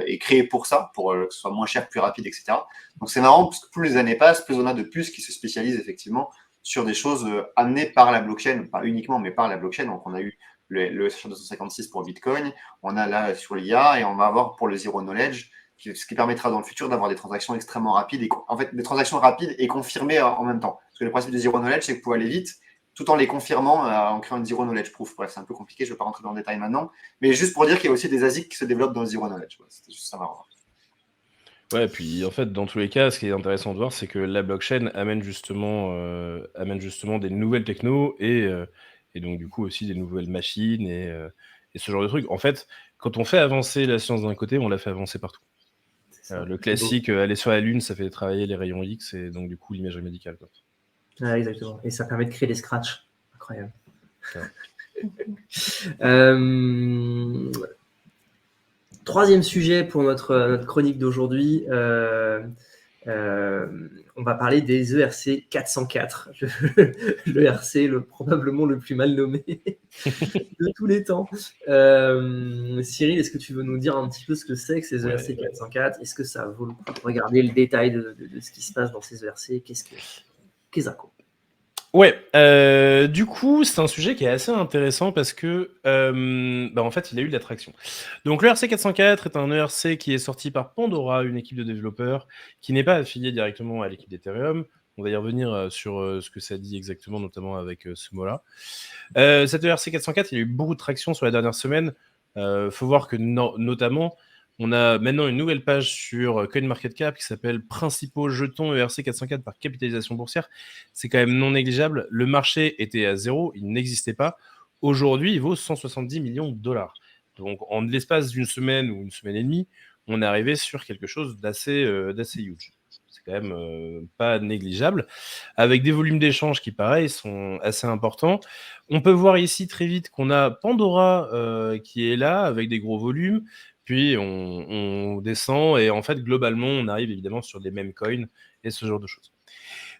et créées pour ça, pour que ce soit moins cher, plus rapide, etc. Donc c'est marrant, parce que plus les années passent, plus on a de puces qui se spécialisent effectivement sur des choses amenées par la blockchain, pas uniquement, mais par la blockchain. Donc, on a eu le SHA-256 pour Bitcoin, on a là sur l'IA, et on va avoir pour le Zero Knowledge, ce qui permettra dans le futur d'avoir des transactions extrêmement rapides, et en fait, des transactions rapides et confirmées en même temps. Parce que le principe du Zero Knowledge, c'est que vous pouvez aller vite, tout en les confirmant en créant une Zero Knowledge Proof. Bref, c'est un peu compliqué, je ne vais pas rentrer dans le détail maintenant, mais juste pour dire qu'il y a aussi des ASIC qui se développent dans le Zero Knowledge. Voilà, c'était juste ça marrant. Ouais, puis en fait, dans tous les cas, ce qui est intéressant de voir, c'est que la blockchain amène justement des nouvelles technos et donc du coup aussi des nouvelles machines et ce genre de trucs. En fait, quand on fait avancer la science d'un côté, on la fait avancer partout. Le classique, aller sur la Lune, ça fait travailler les rayons X et donc du coup l'imagerie médicale, quoi. Ah, exactement. Et ça permet de créer des scratchs. Incroyable. Troisième sujet pour notre chronique d'aujourd'hui, on va parler des ERC 404, l'ERC probablement le plus mal nommé de tous les temps. Cyril, est-ce que tu veux nous dire un petit peu ce que c'est que ces ERC 404? Est-ce que ça vaut le coup de regarder le détail de ce qui se passe dans ces ERC? Qu'est-ce que Ouais, du coup, c'est un sujet qui est assez intéressant parce que, en fait, il a eu de l'attraction. Donc, l'ERC 404 est un ERC qui est sorti par Pandora, une équipe de développeurs qui n'est pas affiliée directement à l'équipe d'Ethereum. On va y revenir sur ce que ça dit exactement, notamment avec ce mot-là. Cet ERC404, il y a eu beaucoup de traction sur la dernière semaine. Faut voir que notamment, on a maintenant une nouvelle page sur CoinMarketCap qui s'appelle Principaux jetons ERC404 par capitalisation boursière. C'est quand même non négligeable. Le marché était à 0, il n'existait pas. Aujourd'hui, il vaut 170 millions de dollars. Donc, en l'espace d'une semaine ou une semaine et demie, on est arrivé sur quelque chose d'assez huge. C'est quand même pas négligeable, avec des volumes d'échange qui, pareil, sont assez importants. On peut voir ici très vite qu'on a Pandora qui est là, avec des gros volumes, puis on descend, et en fait, globalement, on arrive évidemment sur des mêmes coins et ce genre de choses.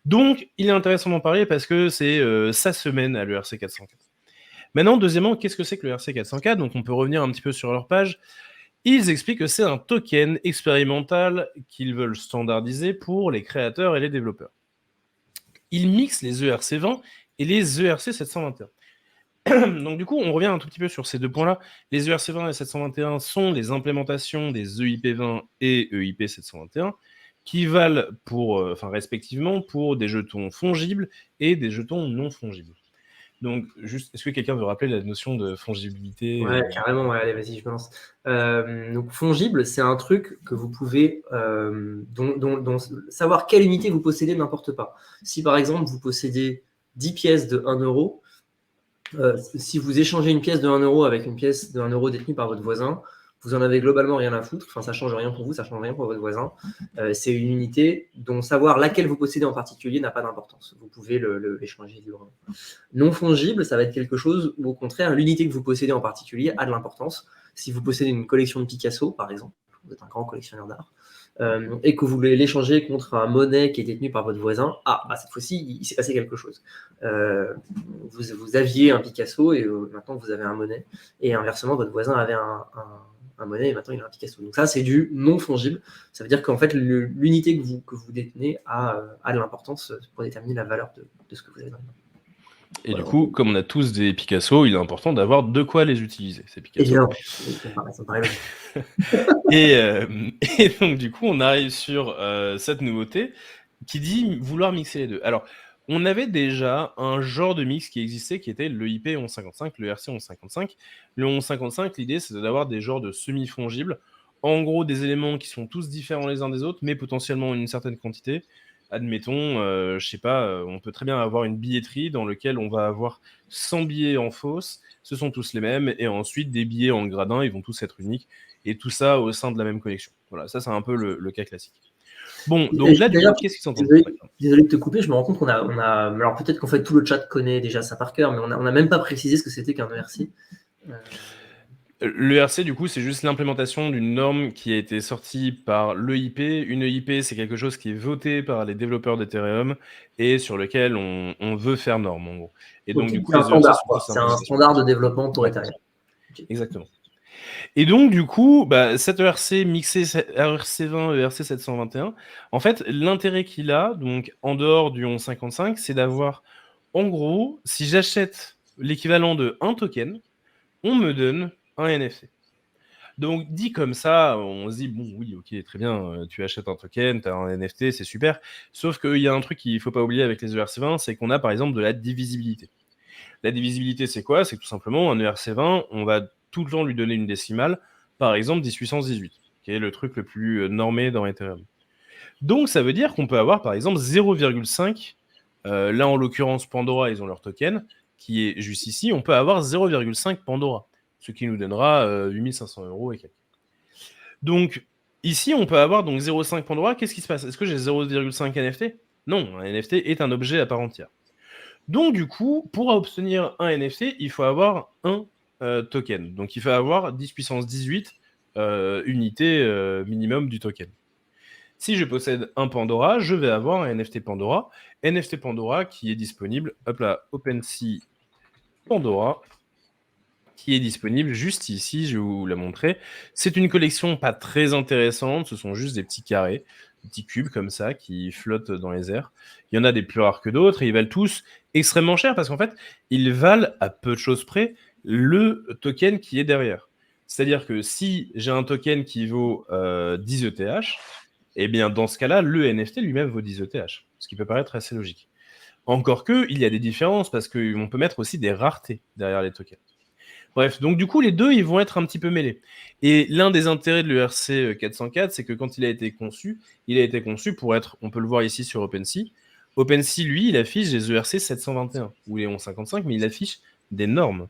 Donc, il est intéressant d'en parler parce que c'est sa semaine à l'ERC404. Maintenant, deuxièmement, qu'est-ce que c'est que le ERC404 ? Donc, on peut revenir un petit peu sur leur page. Ils expliquent que c'est un token expérimental qu'ils veulent standardiser pour les créateurs et les développeurs. Ils mixent les ERC20 et les ERC721. Donc du coup, on revient un tout petit peu sur ces deux points-là. Les ERC20 et 721 sont les implémentations des EIP20 et EIP721 qui valent respectivement pour des jetons fongibles et des jetons non fongibles. Donc, juste, est-ce que quelqu'un veut rappeler la notion de fongibilité ? Ouais, carrément, ouais, allez, vas-y, je me lance. Donc, fongible, c'est un truc que vous pouvez dont savoir quelle unité vous possédez n'importe pas. Si par exemple, vous possédez 10 pièces de 1 euro, si vous échangez une pièce de 1 euro avec une pièce de 1 euro détenue par votre voisin, vous en avez globalement rien à foutre. Enfin, ça ne change rien pour vous, ça ne change rien pour votre voisin. C'est une unité dont savoir laquelle vous possédez en particulier n'a pas d'importance. Vous pouvez l'échanger librement. Non fongible, ça va être quelque chose où, au contraire, l'unité que vous possédez en particulier a de l'importance. Si vous possédez une collection de Picasso, par exemple, vous êtes un grand collectionneur d'art, et que vous voulez l'échanger contre un monnaie qui est détenu par votre voisin, cette fois-ci, il s'est passé quelque chose. Vous aviez un Picasso et maintenant vous avez un monnaie, et inversement, votre voisin avait un monnaie et maintenant il a un Picasso. Donc ça, c'est du non fongible. Ça veut dire qu'en fait, l'unité que vous détenez a de l'importance pour déterminer la valeur de ce que vous avez dans les mains. Et voilà. Du coup, comme on a tous des Picasso, il est important d'avoir de quoi les utiliser, ces Picasso. Évidemment, ça me paraît et donc, du coup, on arrive sur cette nouveauté qui dit vouloir mixer les deux. Alors, on avait déjà un genre de mix qui existait, qui était le IP 1155, le RC 1155. Le 1155, l'idée, c'est d'avoir des genres de semi-fongibles. En gros, des éléments qui sont tous différents les uns des autres, mais potentiellement une certaine quantité. Admettons, je sais pas, on peut très bien avoir une billetterie dans laquelle on va avoir 100 billets en fausse, ce sont tous les mêmes, et ensuite des billets en gradin, ils vont tous être uniques, et tout ça au sein de la même collection. Voilà, ça c'est un peu le cas classique. Bon, donc là, d'ailleurs, qu'est-ce qu'ils s'entendent ? Désolé de te couper, je me rends compte qu'on a alors peut-être qu'en fait tout le chat connaît déjà ça par cœur, mais on n'a même pas précisé ce que c'était qu'un ERC. L'ERC, du coup, c'est juste l'implémentation d'une norme qui a été sortie par l'EIP. Une EIP, c'est quelque chose qui est voté par les développeurs d'Ethereum et sur lequel on veut faire norme, en gros. Et donc, du coup, les ERC c'est un standard de développement pour Ethereum. Exactement. Et donc, du coup, cet ERC mixé ERC20 et ERC721, en fait, l'intérêt qu'il a, donc en dehors du 1155, c'est d'avoir, en gros, si j'achète l'équivalent de un token, on me donne un NFT. Donc, dit comme ça, on se dit, bon, oui, ok, très bien, tu achètes un token, tu as un NFT, c'est super. Sauf qu'il y a un truc qu'il ne faut pas oublier avec les ERC20, c'est qu'on a par exemple de la divisibilité. La divisibilité, c'est quoi ? C'est que tout simplement, un ERC20, on va tout le temps lui donner une décimale, par exemple 10 puissance 18, qui est le truc le plus normé dans Ethereum. Donc, ça veut dire qu'on peut avoir par exemple 0,5, là en l'occurrence Pandora, ils ont leur token, qui est juste ici, on peut avoir 0,5 Pandora, ce qui nous donnera 8500 € et quelques. Donc, ici, on peut avoir donc 0,5 Pandora. Qu'est-ce qui se passe ? Est-ce que j'ai 0,5 NFT ? Non, un NFT est un objet à part entière. Donc, du coup, pour obtenir un NFT, il faut avoir un token. Donc, il faut avoir 10 puissance 18 unités minimum du token. Si je possède un Pandora, je vais avoir un NFT Pandora. NFT Pandora qui est disponible, hop là, OpenSea Pandora, qui est disponible juste ici, je vais vous la montrer. C'est une collection pas très intéressante, ce sont juste des petits carrés, des petits cubes comme ça qui flottent dans les airs. Il y en a des plus rares que d'autres et ils valent tous extrêmement cher parce qu'en fait, ils valent à peu de choses près le token qui est derrière. C'est-à-dire que si j'ai un token qui vaut 10 ETH, eh bien dans ce cas-là, le NFT lui-même vaut 10 ETH. ce qui peut paraître assez logique. Encore que, il y a des différences, parce qu'on peut mettre aussi des raretés derrière les tokens. Bref, donc du coup, les deux, ils vont être un petit peu mêlés. Et l'un des intérêts de l'ERC 404, c'est que quand il a été conçu pour être, on peut le voir ici sur OpenSea. OpenSea, lui, il affiche les ERC 721 ou les 1155, mais il affiche des normes.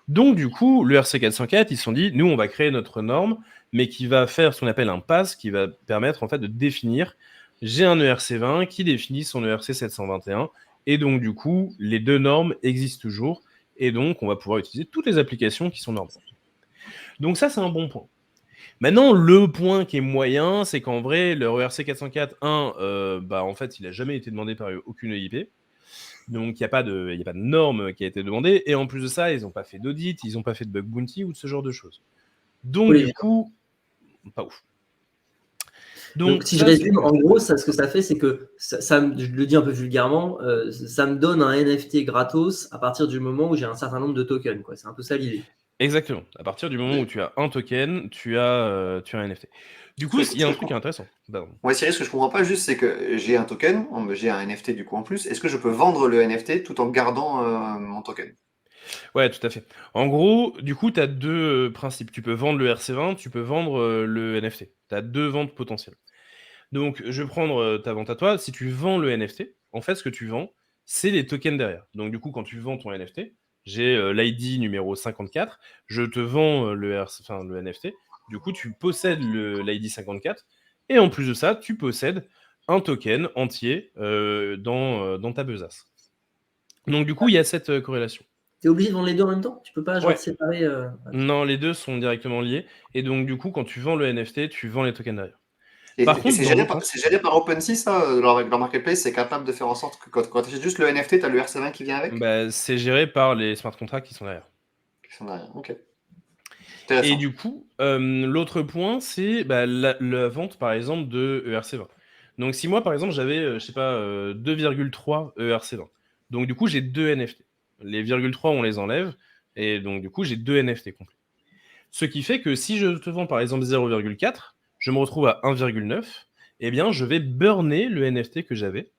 Donc du coup, l'ERC 404, ils se sont dit, nous, on va créer notre norme, mais qui va faire ce qu'on appelle un pass, qui va permettre en fait de définir, j'ai un ERC 20 qui définit son ERC 721, et donc du coup, les deux normes existent toujours, et donc on va pouvoir utiliser toutes les applications qui sont normales. Donc ça, c'est un bon point. Maintenant, le point qui est moyen, c'est qu'en vrai, le ERC 404, en fait, il n'a jamais été demandé par aucune EIP. Donc, il n'y a pas de norme qui a été demandée. Et en plus de ça, ils n'ont pas fait d'audit, ils n'ont pas fait de bug bounty ou de ce genre de choses. Donc, Oui. du coup, pas ouf. Donc, si je résume, en gros, ce que ça fait, c'est que, je le dis un peu vulgairement, ça me donne un NFT gratos à partir du moment où j'ai un certain nombre de tokens. C'est un peu ça l'idée. Exactement. À partir du moment où tu as un token, tu as un NFT. Du coup, il y a un truc intéressant. Ouais, Cyril, ce que je comprends pas juste, c'est que j'ai un token, j'ai un NFT du coup en plus. Est-ce que je peux vendre le NFT tout en gardant mon token? Ouais, tout à fait. En gros, du coup, tu as deux principes. Tu peux vendre le RC20, tu peux vendre le NFT. Tu as deux ventes potentielles. Donc, je vais prendre ta vente à toi. Si tu vends le NFT, en fait, ce que tu vends, c'est les tokens derrière. Donc, du coup, quand tu vends ton NFT, j'ai l'ID numéro 54, je te vends le NFT. Du coup, tu possèdes l'ID 54. Et en plus de ça, tu possèdes un token entier dans ta besace. Donc, du coup, il y a cette corrélation. Tu es obligé de vendre les deux en même temps? Tu peux pas Ouais. séparer Non, les deux sont directement liés. Et donc, du coup, quand tu vends le NFT, tu vends les tokens derrière. Et Par contre, c'est géré par OpenSea, ça, leur marketplace, c'est capable de faire en sorte que quand tu achètes juste le NFT, tu as le RC20 qui vient avec? c'est géré par les smart contracts qui sont derrière. Qui sont derrière, ok. Et du coup, l'autre point, c'est la vente, par exemple, de ERC20. Donc, si moi, par exemple, j'avais, 2,3 ERC20. Donc, du coup, j'ai deux NFT. Les 0,3, on les enlève. Et donc, du coup, j'ai deux NFT complets. Ce qui fait que si je te vends, par exemple, 0,4, je me retrouve à 1,9, eh bien, je vais burner le NFT que j'avais.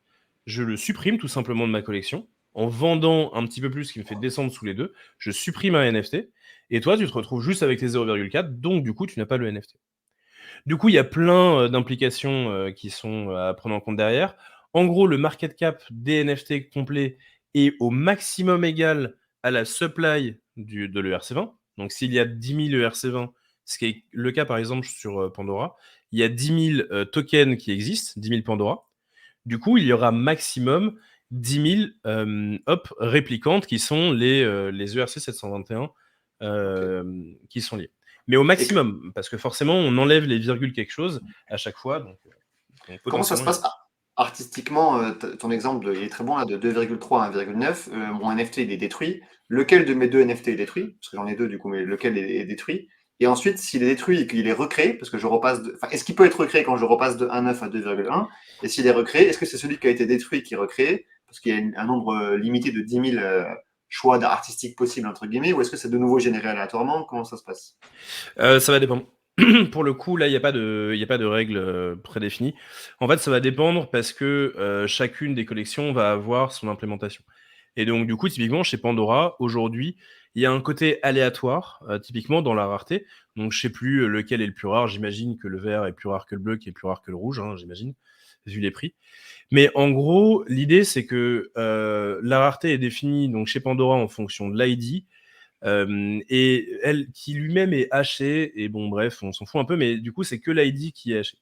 Je le supprime tout simplement de ma collection. En vendant un petit peu plus, ce qui me fait descendre sous les deux, je supprime un NFT. Et toi, tu te retrouves juste avec tes 0,4, donc du coup, tu n'as pas le NFT. Du coup, il y a plein d'implications qui sont à prendre en compte derrière. En gros, le market cap des NFT complets est au maximum égal à la supply de l'ERC20. Donc, s'il y a 10 000 ERC20, ce qui est le cas par exemple sur Pandora, il y a 10 000 tokens qui existent, 10 000 Pandora. Du coup, il y aura maximum 10 000 réplicantes qui sont les ERC 721 qui sont liés. Mais au maximum, parce que forcément, on enlève les virgules quelque chose à chaque fois. Donc comment ça se passe artistiquement? Ton exemple, il est très bon là, de 2,3 à 1,9. Mon NFT il est détruit. Lequel de mes deux NFT est détruit? Parce que j'en ai deux du coup, mais lequel est détruit? Et ensuite, s'il est détruit et qu'il est recréé, parce que je repasse est-ce qu'il peut être recréé quand je repasse de 1,9 à 2,1? Et s'il est recréé, est-ce que c'est celui qui a été détruit qui est recréé? Parce qu'il y a un nombre limité de 10 000 choix artistiques possibles, entre guillemets, ou est-ce que c'est de nouveau généré aléatoirement? Comment ça se passe? Ça va dépendre. Pour le coup, là, il n'y a pas de règle prédéfinie. En fait, ça va dépendre parce que chacune des collections va avoir son implémentation. Et donc, du coup, typiquement, chez Pandora, aujourd'hui, il y a un côté aléatoire, typiquement dans la rareté. Donc, je ne sais plus lequel est le plus rare. J'imagine que le vert est plus rare que le bleu, qui est plus rare que le rouge, j'imagine, vu les prix. Mais en gros, l'idée, c'est que la rareté est définie donc, chez Pandora en fonction de l'ID. Et elle, qui lui-même est hachée, et bon, bref, on s'en fout un peu, mais du coup, c'est que l'ID qui est haché.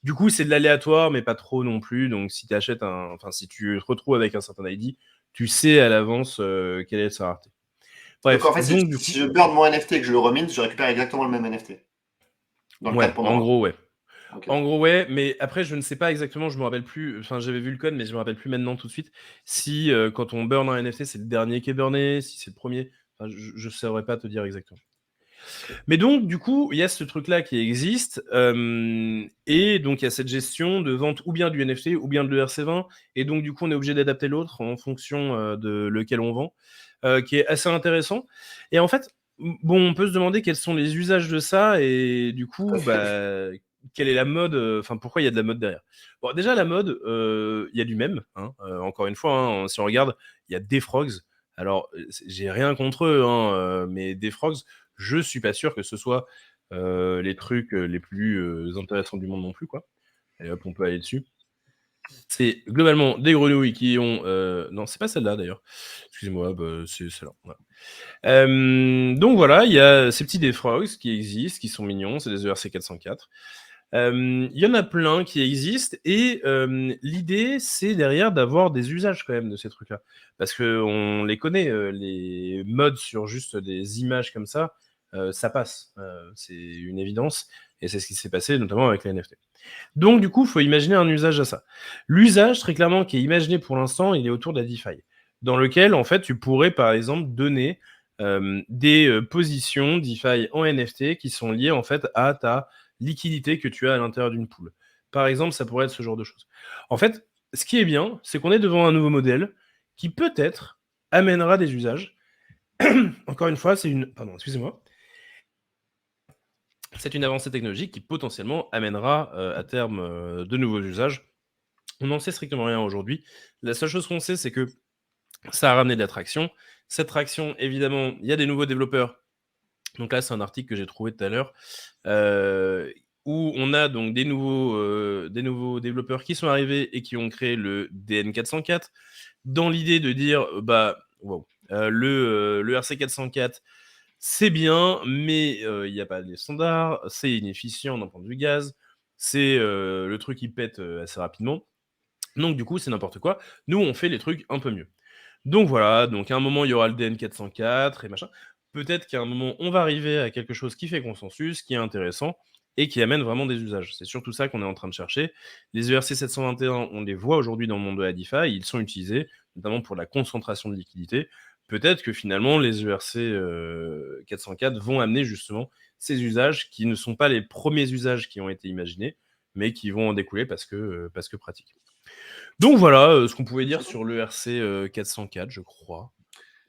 Du coup, c'est de l'aléatoire, mais pas trop non plus. Donc, si tu achètes si tu te retrouves avec un certain ID, tu sais à l'avance quelle est sa rareté. Bref, donc en fait, si je burn mon NFT et que je le remine, je récupère exactement le même NFT. Dans le cas de Pandora. En gros, ouais. Okay. En gros, ouais, mais après, je ne sais pas exactement, je me rappelle plus, j'avais vu le code, mais je me rappelle plus maintenant tout de suite, si quand on burn un NFT, c'est le dernier qui est burné, si c'est le premier, je ne saurais pas te dire exactement. Mais donc, du coup, il y a ce truc-là qui existe, et donc il y a cette gestion de vente ou bien du NFT ou bien de l'ERC20, et donc du coup, on est obligé d'adapter l'autre en fonction de lequel on vend, qui est assez intéressant. Et en fait, bon, on peut se demander quels sont les usages de ça, et du coup, quelle est la mode, enfin pourquoi il y a de la mode derrière. Bon, déjà la mode, il y a du mème, hein, encore une fois, hein, si on regarde, il y a Defrogs. Alors, j'ai rien contre eux, hein, mais Defrogs, je suis pas sûr que ce soit les trucs les plus intéressants du monde non plus, quoi. Et hop, on peut aller dessus. C'est globalement des grenouilles qui ont... Non, c'est pas celle-là d'ailleurs. Excusez-moi, c'est celle-là. Voilà. Donc voilà, il y a ces petits Defrogs qui existent, qui sont mignons, c'est des ERC 404. Il y en a plein qui existent et l'idée, c'est derrière d'avoir des usages quand même de ces trucs-là. Parce qu'on les connaît, les mods sur juste des images comme ça passe. C'est une évidence et c'est ce qui s'est passé notamment avec les NFT. Donc du coup, il faut imaginer un usage à ça. L'usage, très clairement, qui est imaginé pour l'instant, il est autour de la DeFi, dans lequel, en fait, tu pourrais, par exemple, donner des positions DeFi en NFT qui sont liées, en fait, à ta liquidité que tu as à l'intérieur d'une pool. Par exemple, ça pourrait être ce genre de choses. En fait, ce qui est bien, c'est qu'on est devant un nouveau modèle qui, peut-être, amènera des usages. Encore une fois, c'est une... Pardon, excusez-moi. C'est une avancée technologique qui potentiellement amènera à terme de nouveaux usages. On n'en sait strictement rien aujourd'hui. La seule chose qu'on sait, c'est que ça a ramené de la traction. Cette traction, évidemment, il y a des nouveaux développeurs. Donc là, c'est un article que j'ai trouvé tout à l'heure où on a donc des nouveaux développeurs qui sont arrivés et qui ont créé le DN404 dans l'idée de dire le RC404 c'est bien, mais il n'y a pas de standards, c'est inefficient d'un point de vue gaz, c'est le truc qui pète assez rapidement. Donc du coup, c'est n'importe quoi. Nous, on fait les trucs un peu mieux. Donc voilà, donc à un moment, il y aura le DN404 et machin. Peut-être qu'à un moment, on va arriver à quelque chose qui fait consensus, qui est intéressant et qui amène vraiment des usages. C'est surtout ça qu'on est en train de chercher. Les ERC 721, on les voit aujourd'hui dans le monde de la DeFi, ils sont utilisés, notamment pour la concentration de liquidité. Peut-être que finalement, les ERC 404 vont amener justement ces usages qui ne sont pas les premiers usages qui ont été imaginés, mais qui vont en découler parce que pratiques. Donc voilà ce qu'on pouvait dire sur l'ERC 404, je crois.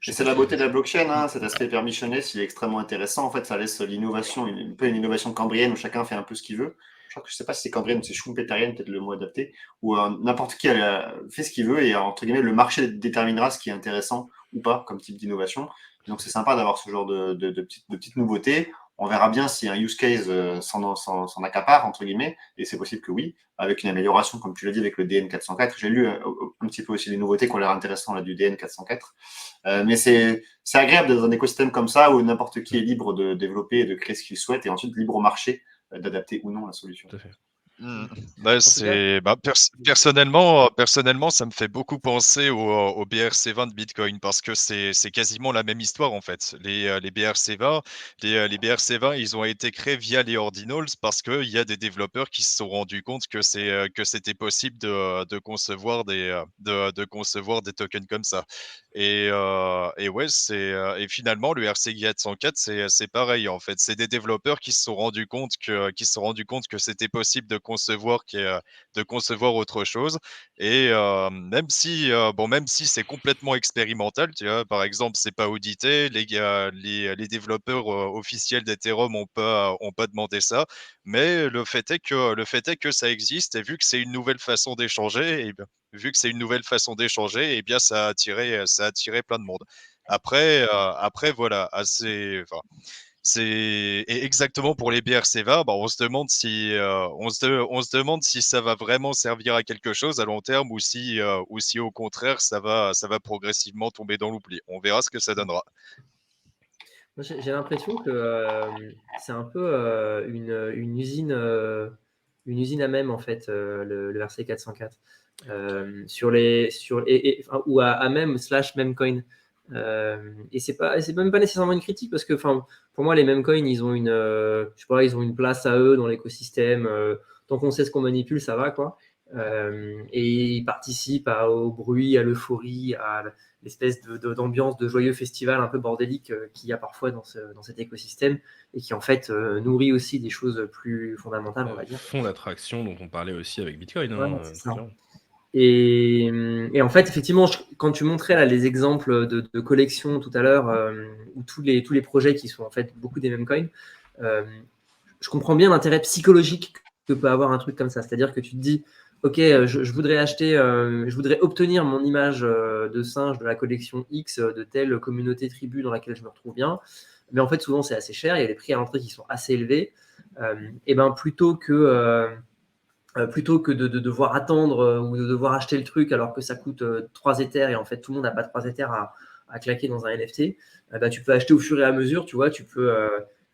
Et c'est la beauté de la blockchain, hein, cet aspect permissionless, il est extrêmement intéressant. En fait, ça laisse l'innovation, un peu une innovation cambrienne où chacun fait un peu ce qu'il veut. Je crois que je sais pas si c'est cambrienne ou c'est schumpeterienne, peut-être le mot adapté, où n'importe qui fait ce qu'il veut et entre guillemets le marché déterminera ce qui est intéressant ou pas comme type d'innovation. Donc c'est sympa d'avoir ce genre de petites nouveautés. On verra bien si un use case s'en accapare, entre guillemets, et c'est possible que oui, avec une amélioration, comme tu l'as dit, avec le DN404. J'ai lu un petit peu aussi les nouveautés qui ont l'air intéressantes là, du DN404. Mais c'est agréable d'être dans un écosystème comme ça où n'importe qui est libre de développer et de créer ce qu'il souhaite et ensuite libre au marché d'adapter ou non la solution. Tout à fait. Personnellement, ça me fait beaucoup penser au BRC20 de Bitcoin parce que c'est quasiment la même histoire en fait. Les BRC20, les BRC20, ils ont été créés via les ordinals parce qu'il y a des développeurs qui se sont rendus compte que c'était possible de concevoir des tokens comme ça. Et ouais, et finalement le RC404 c'est pareil en fait. C'est des développeurs qui se sont rendus compte que c'était possible de concevoir autre chose. Et même si c'est complètement expérimental, tu vois, par exemple, c'est pas audité, les développeurs officiels d'Ethereum ont pas demandé ça, mais le fait est que ça existe et vu que c'est une nouvelle façon d'échanger, et bien ça a attiré plein de monde. Après voilà, c'est exactement pour les BRC20, on se demande si ça va vraiment servir à quelque chose à long terme ou si au contraire ça va progressivement tomber dans l'oubli. On verra ce que ça donnera. J'ai l'impression que c'est un peu une usine à même en fait, le RC404 ou à même / Memcoin. Et c'est même pas nécessairement une critique parce que pour moi les Memcoin ils ont ils ont une place à eux dans l'écosystème. Tant qu'on sait ce qu'on manipule, ça va quoi. Et ils participent au bruit, à l'euphorie, à l'espèce d'ambiance de joyeux festival un peu bordélique qu'il y a parfois dans cet écosystème et qui en fait nourrit aussi des choses plus fondamentales, on va dire. Font l'attraction dont on parlait aussi avec Bitcoin. Ouais, c'est ça. Et en fait, effectivement, quand tu montrais là les exemples de collections tout à l'heure, ou tous les projets qui sont en fait beaucoup des mêmes coins, je comprends bien l'intérêt psychologique que peut avoir un truc comme ça. C'est-à-dire que tu te dis, ok, je voudrais obtenir mon image de singe de la collection X de telle communauté tribu dans laquelle je me retrouve bien. Mais en fait, souvent, c'est assez cher. Il y a des prix à l'entrée qui sont assez élevés. Et ben plutôt que de devoir attendre ou de devoir acheter le truc alors que ça coûte 3 Ethers et en fait tout le monde n'a pas 3 Ethers à claquer dans un NFT, bah, tu peux acheter au fur et à mesure, tu vois, tu peux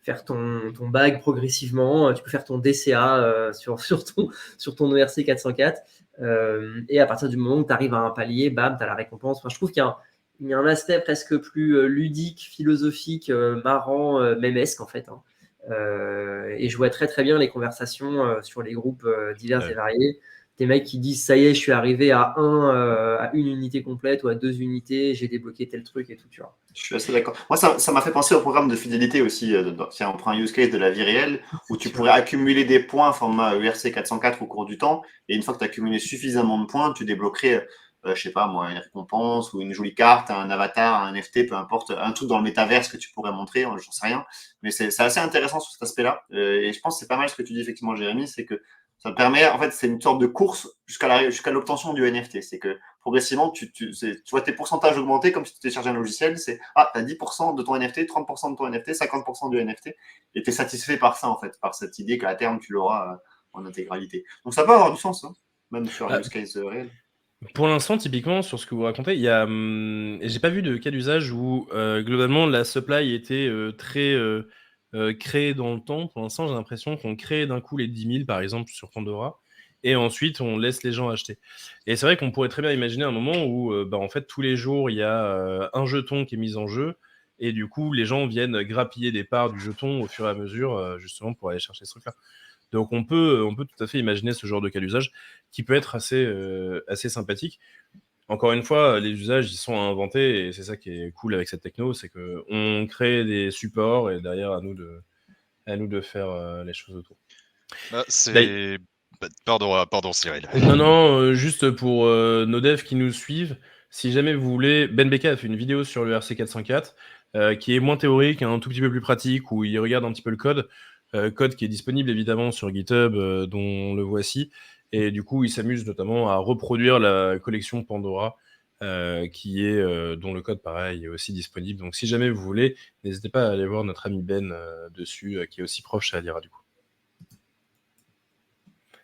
faire ton bag progressivement, tu peux faire ton DCA sur ton ERC 404 et à partir du moment où tu arrives à un palier, bam, tu as la récompense. Enfin, je trouve qu'il y a un aspect presque plus ludique, philosophique, marrant, memesque en fait, hein. Et je vois très très bien les conversations sur les groupes divers et variés. Des mecs qui disent ça y est, je suis arrivé à une unité complète ou à 2 unités, j'ai débloqué tel truc et tout, tu vois. Je suis assez d'accord. Moi, ça m'a fait penser au programme de fidélité aussi. Si on prend un use case de la vie réelle, où tu pourrais accumuler des points format ERC 404 au cours du temps, et une fois que tu as accumulé suffisamment de points, tu débloquerais, je sais pas moi, une récompense ou une jolie carte, un avatar, un NFT, peu importe, un truc dans le métaverse que tu pourrais montrer, j'en sais rien. Mais c'est assez intéressant sur cet aspect-là. Et je pense que c'est pas mal ce que tu dis effectivement, Jérémy, c'est que ça te permet, en fait, c'est une sorte de course jusqu'à l'obtention du NFT. C'est que progressivement, tu vois tes pourcentages augmenter comme si tu téléchargeais un logiciel. C'est, tu as 10% de ton NFT, 30% de ton NFT, 50% du NFT. Et tu es satisfait par ça, en fait, par cette idée qu'à terme, tu l'auras en intégralité. Donc ça peut avoir du sens, hein, même sur un use case réel. Pour l'instant, typiquement, sur ce que vous racontez, il y a, j'ai pas vu de cas d'usage où globalement la supply était très créée dans le temps. Pour l'instant, j'ai l'impression qu'on crée d'un coup les 10 000, par exemple, sur Pandora, et ensuite on laisse les gens acheter. Et c'est vrai qu'on pourrait très bien imaginer un moment où, en fait, tous les jours, il y a un jeton qui est mis en jeu, et du coup, les gens viennent grappiller des parts du jeton au fur et à mesure, justement, pour aller chercher ce truc-là. Donc on peut tout à fait imaginer ce genre de cas d'usage qui peut être assez sympathique. Encore une fois, les usages, ils sont à inventer, et c'est ça qui est cool avec cette techno, c'est qu'on crée des supports, et derrière, à nous de faire les choses autour. Pardon Cyril. Non, juste pour nos devs qui nous suivent, si jamais vous voulez, Ben Beka a fait une vidéo sur le RC 404 qui est moins théorique, un tout petit peu plus pratique, où il regarde un petit peu le code. Code qui est disponible évidemment sur GitHub, dont le voici, et du coup il s'amuse notamment à reproduire la collection Pandora, dont le code pareil est aussi disponible. Donc si jamais vous voulez, n'hésitez pas à aller voir notre ami Ben dessus, qui est aussi proche chez Alira du coup.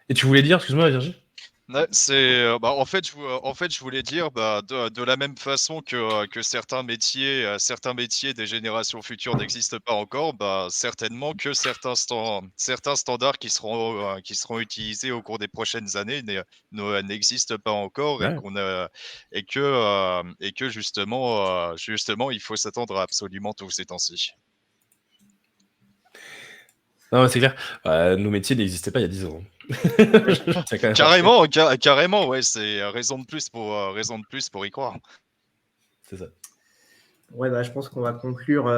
Et tu voulais dire, excuse-moi Virginie ? En fait, je voulais dire, de la même façon que certains métiers des générations futures n'existent pas encore, certainement que certains standards qui seront utilisés au cours des prochaines années n'existent pas encore, Ouais. et que justement, il faut s'attendre à absolument tout ces temps-ci. Non, c'est clair. Nos métiers n'existaient pas il y a 10 ans. Carrément, ouais, c'est raison de plus pour y croire. C'est ça. Ouais, je pense qu'on va conclure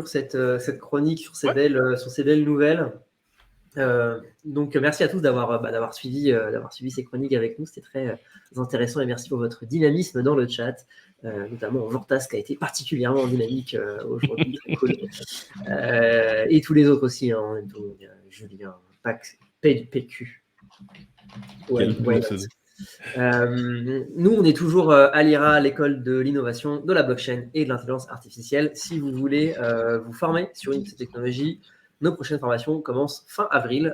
cette chronique sur ces belles nouvelles. Donc merci à tous d'avoir suivi ces chroniques avec nous, c'était très intéressant, et merci pour votre dynamisme dans le chat, notamment Vortas qui a été particulièrement dynamique aujourd'hui, très cool. Et tous les autres aussi, hein, Julien, PQ. Ouais, nous, on est toujours à l'IRA, l'école de l'innovation, de la blockchain et de l'intelligence artificielle. Si vous voulez vous former sur une de ces technologies, nos prochaines formations commencent fin avril.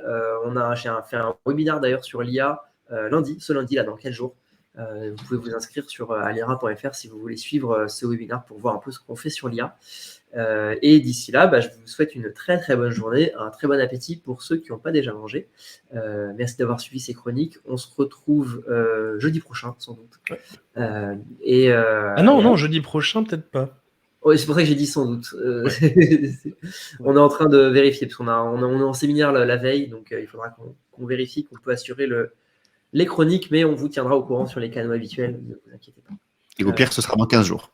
J'ai fait un webinaire d'ailleurs sur l'IA ce lundi, là, dans 4 jours. Vous pouvez vous inscrire sur alira.fr si vous voulez suivre ce webinaire pour voir un peu ce qu'on fait sur l'IA. Et d'ici là, je vous souhaite une très très bonne journée, un très bon appétit pour ceux qui n'ont pas déjà mangé. Merci d'avoir suivi ces chroniques. On se retrouve jeudi prochain, sans doute. Non, jeudi prochain, peut-être pas. Oui, c'est pour ça que j'ai dit sans doute. On est en train de vérifier, parce qu'on est en séminaire la veille, donc il faudra qu'on vérifie qu'on peut assurer les chroniques, mais on vous tiendra au courant sur les canaux habituels, ne vous inquiétez pas. Et au pire, ce sera dans 15 jours.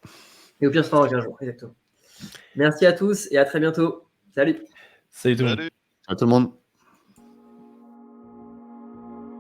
Et au pire, ce sera dans 15 jours, exactement. Merci à tous et à très bientôt. Salut. Salut tout le monde. À tout le monde.